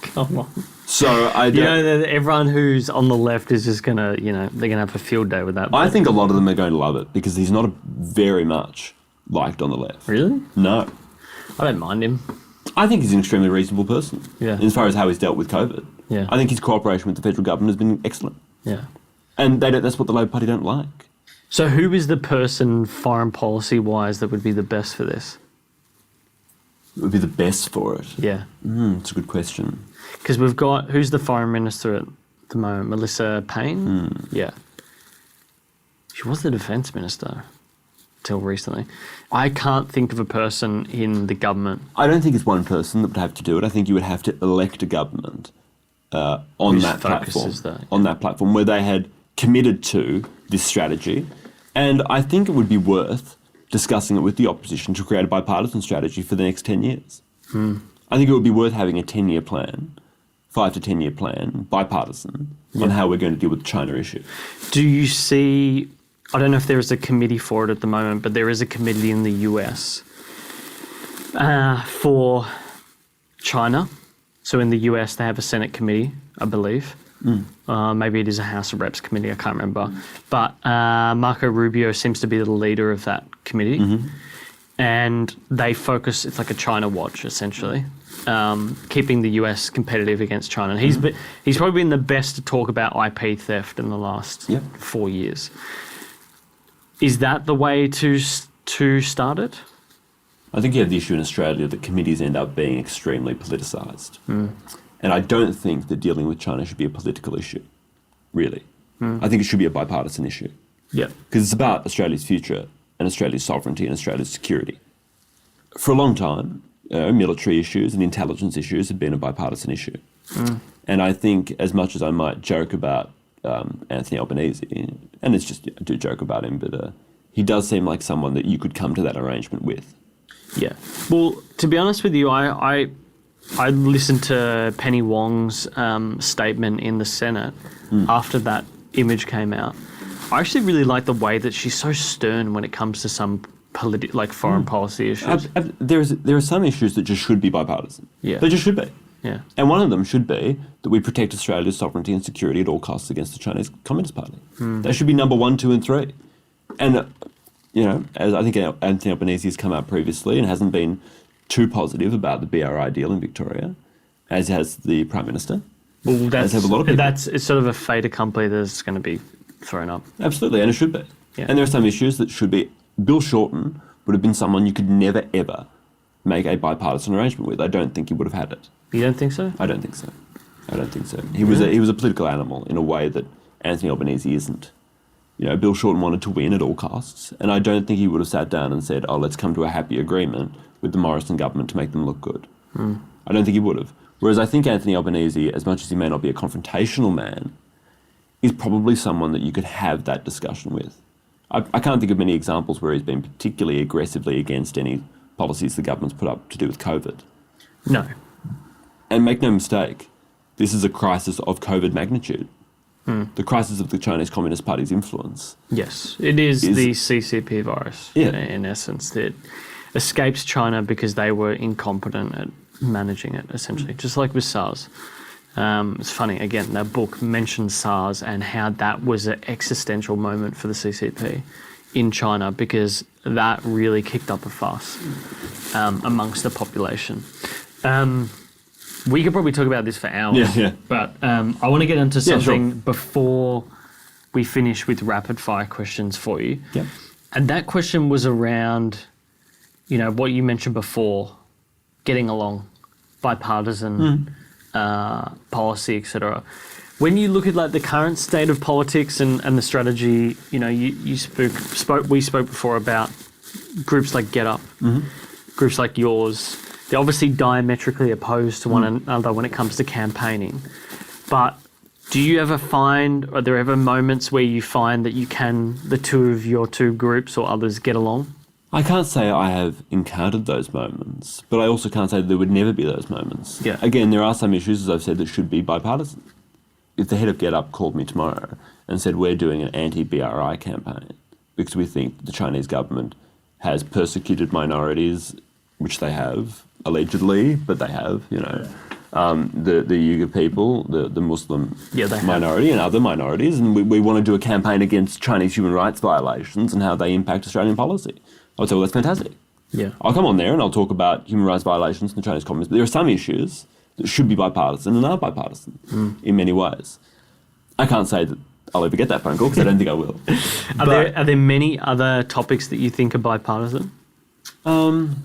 Come on. So I don't... everyone who's on the left is just going to, they're going to have a field day with that. I think a lot of them are going to love it because he's not very much liked on the left. Really? No. I don't mind him. I think he's an extremely reasonable person. Yeah. As far as how he's dealt with COVID. Yeah. I think his cooperation with the federal government has been excellent. Yeah. And that's what the Labor Party don't like. So who is the person foreign policy-wise that would be the best for this? It would be the best for it. Yeah. It's a good question. Because we've got, who's the foreign minister at the moment? Melissa Payne? Yeah. She was the defence minister till recently. I can't think of a person in the government. I don't think it's one person that would have to do it. I think you would have to elect a government on that platform where they had committed to this strategy. And I think it would be worth discussing it with the opposition to create a bipartisan strategy for the next 10 years. I think it would be worth having a 10-year plan, 5 to 10-year plan, bipartisan, on how we're going to deal with the China issue. Do you see, I don't know if there is a committee for it at the moment, but there is a committee in the US for China. So in the US, they have a Senate committee, I believe. Maybe it is a House of Reps committee, I can't remember. But Marco Rubio seems to be the leader of that committee. And they focus, it's like a China watch, essentially, keeping the US competitive against China. And he's probably been the best to talk about IP theft in the last 4 years. Is that the way to start it? I think you have the issue in Australia that committees end up being extremely politicised. And I don't think that dealing with China should be a political issue, really. I think it should be a bipartisan issue. Yeah. Because it's about Australia's future and Australia's sovereignty and Australia's security. For a long time, military issues and intelligence issues have been a bipartisan issue. And I think as much as I might joke about Anthony Albanese, and it's just, I do joke about him, but he does seem like someone that you could come to that arrangement with. Yeah. Well, to be honest with you, I listened to Penny Wong's statement in the Senate after that image came out. I actually really like the way that she's so stern when it comes to some foreign policy issues. There are some issues that just should be bipartisan. Yeah. They just should be. Yeah. And one of them should be that we protect Australia's sovereignty and security at all costs against the Chinese Communist Party. That should be number 1, 2 and 3. And, as I think Anthony Albanese has come out previously and hasn't been too positive about the BRI deal in Victoria, as has the Prime Minister. Well, as have a lot of people. It's sort of a fait accompli that's going to be thrown up. Absolutely, and it should be. Yeah. And there are some issues that should be. Bill Shorten would have been someone you could never, ever make a bipartisan arrangement with. I don't think he would have had it. You don't think so? I don't think so. He was a political animal in a way that Anthony Albanese isn't. Bill Shorten wanted to win at all costs, and I don't think he would have sat down and said, let's come to a happy agreement with the Morrison government to make them look good. I don't think he would have. Whereas I think Anthony Albanese, as much as he may not be a confrontational man, is probably someone that you could have that discussion with. I can't think of many examples where he's been particularly aggressively against any policies the government's put up to do with COVID. No. And make no mistake, this is a crisis of COVID magnitude. The crisis of the Chinese Communist Party's influence. Yes, it is the CCP virus, in essence, that escapes China because they were incompetent at managing it, essentially, just like with SARS. It's funny, again, that book mentions SARS and how that was an existential moment for the CCP in China because that really kicked up a fuss amongst the population. We could probably talk about this for hours, but I want to get into something before we finish with rapid fire questions for you. Yeah. And that question was around, what you mentioned before, getting along, bipartisan policy, etc. When you look at the current state of politics and the strategy, we spoke before about groups like Get Up. groups like yours, they're obviously diametrically opposed to one another when it comes to campaigning. But do you ever find, are there ever moments where you find that the two of your two groups or others get along? I can't say I have encountered those moments, but I also can't say that there would never be those moments. Yeah. Again, there are some issues, as I've said, that should be bipartisan. If the head of Get Up called me tomorrow and said we're doing an anti-BRI campaign because we think the Chinese government has persecuted minorities, which they have, allegedly, but they have, you know, the Uyghur people, the Muslim minority and other minorities, and we want to do a campaign against Chinese human rights violations and how they impact Australian policy. I would say, well, that's fantastic. Yeah. I'll come on there and I'll talk about human rights violations in the Chinese Communists, but there are some issues that should be bipartisan and are bipartisan in many ways. I can't say that I'll ever get that phone call because I don't think I will. Are there many other topics that you think are bipartisan? I'm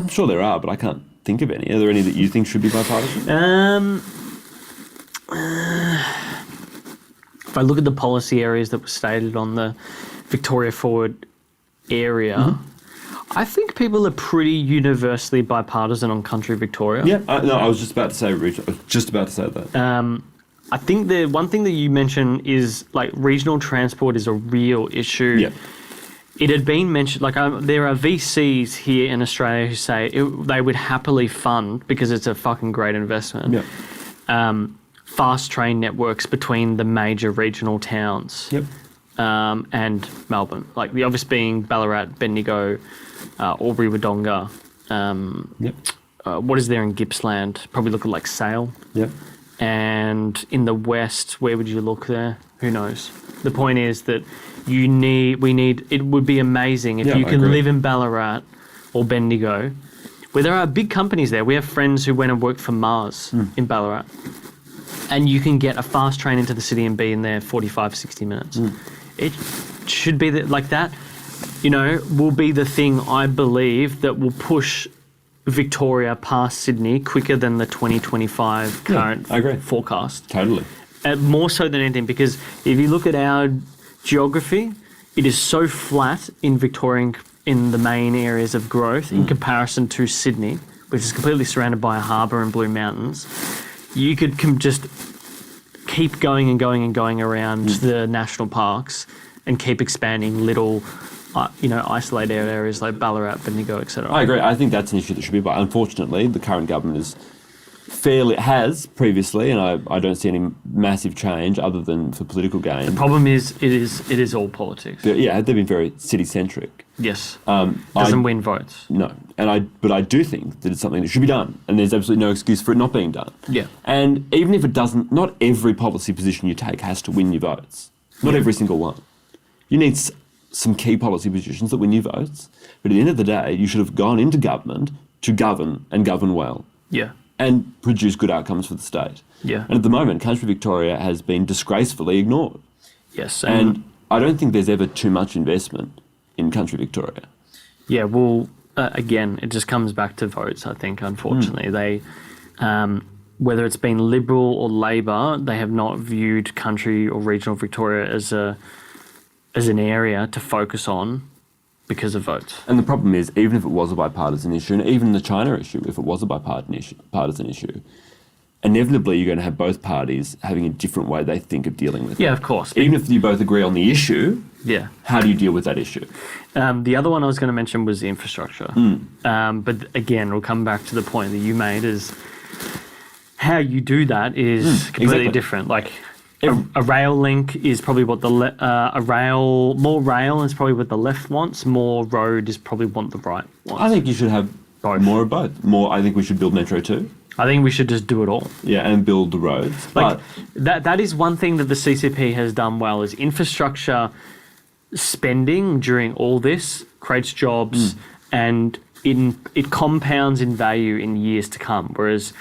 sure there are, but I can't think of any. Are there any that you think should be bipartisan? If I look at the policy areas that were stated on the Victoria Forward area, I think people are pretty universally bipartisan on Country Victoria. Yeah, I was just about to say, Rich, I was just about to say that. I think the one thing that you mentioned is like regional transport is a real issue. Yeah. It had been mentioned, like there are VCs here in Australia who say they would happily fund, because it's a fucking great investment, fast train networks between the major regional towns and Melbourne. Like the obvious being Ballarat, Bendigo, Albury, Wodonga. What is there in Gippsland? Probably look at like Sale. Yep. And in the west, where would you look there? Who knows? The point is that it would be amazing if you can live in Ballarat or Bendigo, where there are big companies there. We have friends who went and worked for Mars in Ballarat. And you can get a fast train into the city and be in there 45, 60 minutes. It should be like that, you know, will be the thing, I believe, that will push Victoria past Sydney quicker than the 2025 current forecast. Totally. More so than anything, because if you look at our geography, it is so flat in Victoria in the main areas of growth in comparison to Sydney, which is completely surrounded by a harbour and blue mountains. You could just keep going and going and going around the national parks and keep expanding little isolated areas like Ballarat, Bendigo, etc. I agree. I think that's an issue that should be, but unfortunately, the current government has previously, and I don't see any massive change other than for political gain. The problem is it is all politics. They've been very city-centric. Yes. Doesn't win votes. No. But I do think that it's something that should be done, and there's absolutely no excuse for it not being done. Yeah. And even if it doesn't, not every policy position you take has to win your votes. Not every single one. You need some key policy positions that win you votes, but at the end of the day, you should have gone into government to govern and govern well. Yeah. And produce good outcomes for the state. Yeah. And at the moment, Country Victoria has been disgracefully ignored. Yes. And I don't think there's ever too much investment in Country Victoria. Yeah, well, again, it just comes back to votes, I think, unfortunately. They, whether it's been Liberal or Labor, they have not viewed country or regional Victoria as an area to focus on because of votes. And the problem is, even if it was a bipartisan issue, and even the China issue, if it was a bipartisan issue, inevitably you're going to have both parties having a different way they think of dealing with it. Yeah, of course. Even if you both agree on the issue, how do you deal with that issue? The other one I was going to mention was the infrastructure. But again, we'll come back to the point that you made, is how you do that is completely different. Like, a rail link is probably what more rail is probably what the left wants. More road is probably what the right wants. I think you should have both. More of both. I think we should build Metro 2. I think we should just do it all. Yeah, and build the roads. Like that is one thing that the CCP has done well, is infrastructure spending during all this creates jobs and it compounds in value in years to come. Whereas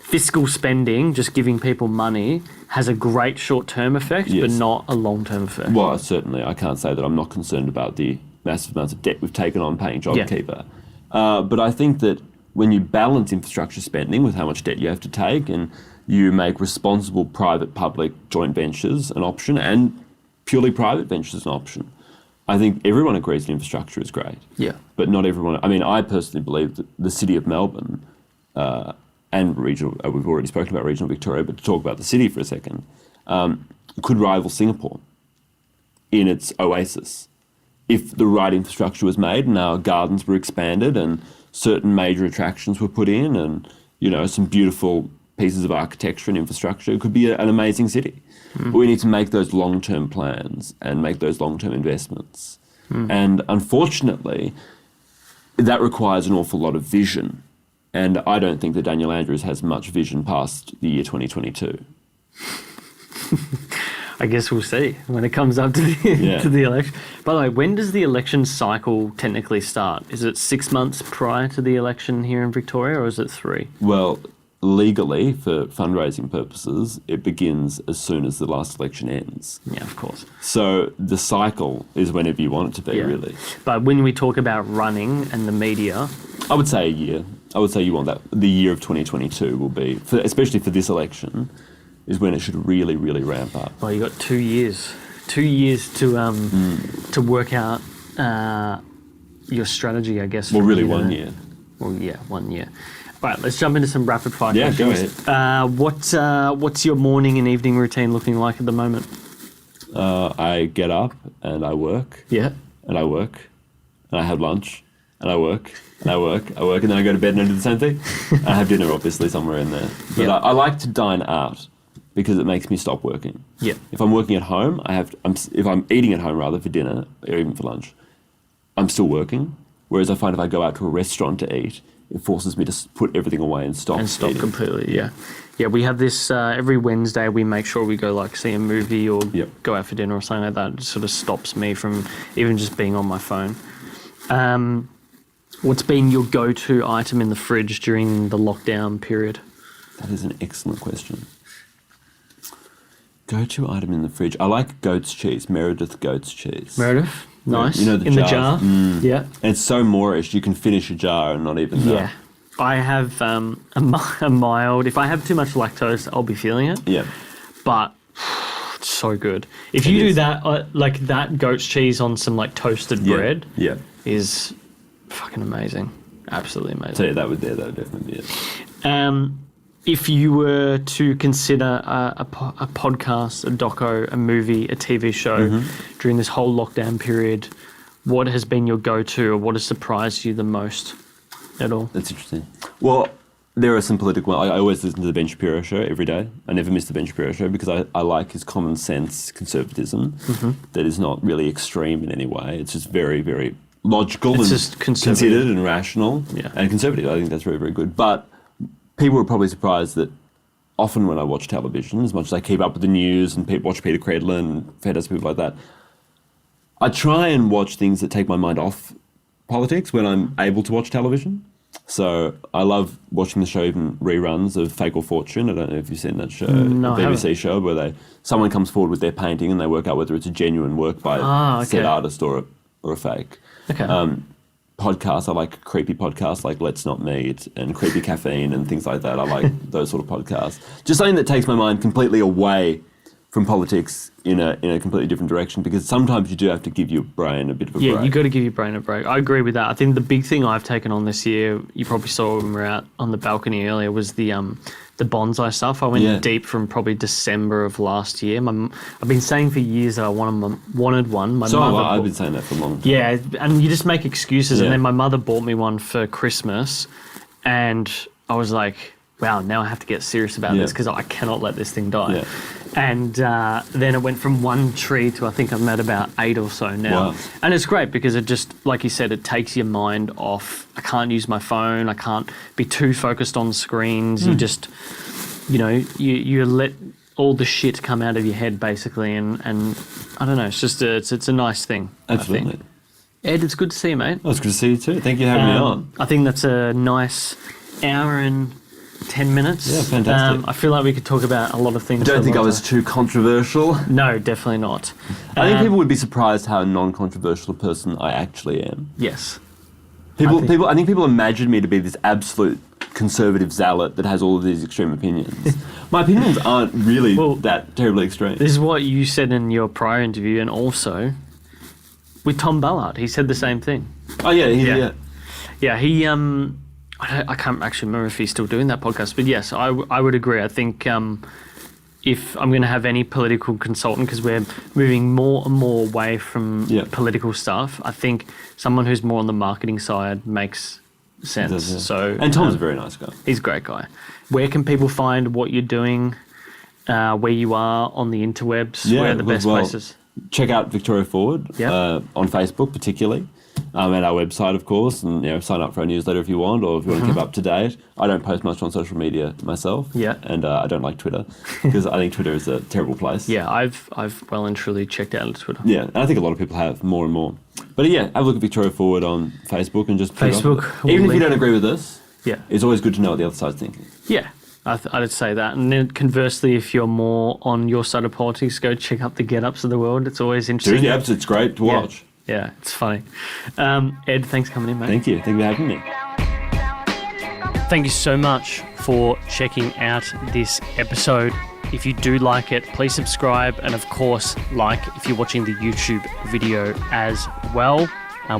fiscal spending, just giving people money, has a great short-term effect, but not a long-term effect. Well, certainly. I can't say that I'm not concerned about the massive amounts of debt we've taken on paying JobKeeper. But I think that when you balance infrastructure spending with how much debt you have to take, and you make responsible private-public joint ventures an option and purely private ventures an option, I think everyone agrees that infrastructure is great. Yeah. But not everyone. I mean, I personally believe that the city of Melbourne and regional, we've already spoken about regional Victoria, but to talk about the city for a second, could rival Singapore in its oasis if the right infrastructure was made and our gardens were expanded and certain major attractions were put in and, some beautiful pieces of architecture and infrastructure. It could be an amazing city. But we need to make those long-term plans and make those long-term investments. And unfortunately, that requires an awful lot of vision. And I don't think that Daniel Andrews has much vision past the year 2022. I guess we'll see when it comes up to the, to the election. By the way, when does the election cycle technically start? Is it 6 months prior to the election here in Victoria, or is it 3? Well, legally, for fundraising purposes, it begins as soon as the last election ends. Yeah, of course. So the cycle is whenever you want it to be, really. But when we talk about running and the media... I would say a year. I would say you want that. The year of 2022 will be, especially for this election, is when it should really, really ramp up. Well, you got 2 years. 2 years to work out your strategy, I guess. Well, really 1 year. Well, yeah, 1 year. All right, let's jump into some rapid fire questions. Go ahead. What's your morning and evening routine looking like at the moment? I get up and I work. Yeah. And I work. And I have lunch. And I work. And I work. And then I go to bed and I do the same thing. And I have dinner, obviously, somewhere in there. But I like to dine out because it makes me stop working. Yeah. If I'm working at home, if I'm eating at home rather for dinner or even for lunch, I'm still working. Whereas I find if I go out to a restaurant to eat, it forces me to put everything away and stop. And stop eating. completely, yeah. Yeah, we have this every Wednesday. We make sure we go see a movie or go out for dinner or something like that. It sort of stops me from even just being on my phone. What's been your go-to item in the fridge during the lockdown period? That is an excellent question. Go-to item in the fridge. I like goat's cheese, Meredith goat's cheese. Meredith? Nice. The in jars. the jar? Yeah. And it's so Moorish, you can finish a jar and not even know. Yeah. I have a mild... If I have too much lactose, I'll be feeling it. Yeah. But it's so good. If you do that, like that goat's cheese on some toasted bread is fucking amazing. Absolutely amazing. So yeah, that would definitely be it. If you were to consider a podcast, a doco, a movie, a TV show during this whole lockdown period, what has been your go-to or what has surprised you the most at all? That's interesting. Well, there are some political... I always listen to the Ben Shapiro show every day. I never miss the Ben Shapiro show because I like his common sense conservatism that is not really extreme in any way. It's just very, very logical and just considered and rational and conservative. I think that's very, very good. But people are probably surprised that often when I watch television, as much as I keep up with the news and watch Peter Credlin and Feddas, people like that, I try and watch things that take my mind off politics when I'm able to watch television. So I love watching the show, even reruns of Fake or Fortune. I don't know if you've seen that show, no, the BBC show, where someone comes forward with their painting and they work out whether it's a genuine work by a said artist or a fake. Okay. Podcasts, I like creepy podcasts like Let's Not Meet and Creepy Caffeine and things like that. I like those sort of podcasts. Just something that takes my mind completely away from politics in a completely different direction, because sometimes you do have to give your brain a bit of a break. Yeah, you got to give your brain a break. I agree with that. I think the big thing I've taken on this year, you probably saw when we were out on the balcony earlier, was the bonsai stuff. I went deep from probably December of last year. I've been saying for years that I wanted one. I've been saying that for a long time. Yeah, and you just make excuses. And then my mother bought me one for Christmas, and I was like, wow, now I have to get serious about this because I cannot let this thing die. Yeah. And then it went from one tree to I think I'm at about 8 or so now. Wow. And it's great because it just, like you said, it takes your mind off. I can't use my phone. I can't be too focused on screens. You just, you let all the shit come out of your head basically. And I don't know, it's just it's a nice thing. Absolutely. I think. Ed, it's good to see you, mate. Oh, it's good to see you too. Thank you for having me on. I think that's a nice hour and 10 minutes. Yeah, fantastic. I feel like we could talk about a lot of things. I don't think I was too controversial. No, definitely not. I think people would be surprised how non-controversial a person I actually am. Yes. I think people imagine me to be this absolute conservative zealot that has all of these extreme opinions. My opinions aren't really that terribly extreme. This is what you said in your prior interview, and also with Tom Ballard. He said the same thing. Oh yeah, yeah. Yeah, he. I can't actually remember if he's still doing that podcast, but yes, I would agree. I think if I'm going to have any political consultant, because we're moving more and more away from political stuff, I think someone who's more on the marketing side makes sense. So, and Tom's a very nice guy. He's a great guy. Where can people find what you're doing, where you are on the interwebs? Where are the best places? Check out Victoria Forward on Facebook particularly. And our website, of course, and sign up for our newsletter if you want, or if you want to keep up to date. I don't post much on social media myself, and I don't like Twitter because I think Twitter is a terrible place. Yeah, I've well and truly checked out Twitter. Yeah, and I think a lot of people have more and more. But yeah, have a look at Victoria Forward on Facebook and just Facebook. Even if you don't agree with us, it's always good to know what the other side's thinking. Yeah. I'd say that. And then conversely, if you're more on your side of politics, go check out the Get-Ups of the world. It's always interesting. Dude, it's great to watch. Yeah, it's funny. Ed, thanks for coming in, mate. Thank you. Thank you for having me. Thank you so much for checking out this episode. If you do like it, please subscribe. And of course, like if you're watching the YouTube video as well.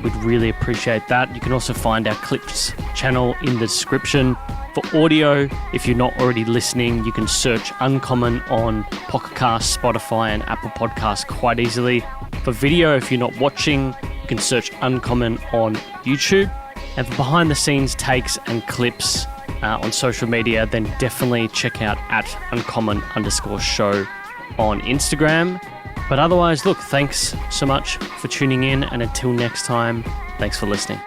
We'd really appreciate that. You can also find our Clips channel in the description. For audio, if you're not already listening, you can search Uncommon on Pocket Cast, Spotify, and Apple Podcasts quite easily. For video, if you're not watching, you can search Uncommon on YouTube. And for behind-the-scenes takes and clips on social media, then definitely check out @uncommon_show on Instagram. But otherwise, look, thanks so much for tuning in, and until next time, thanks for listening.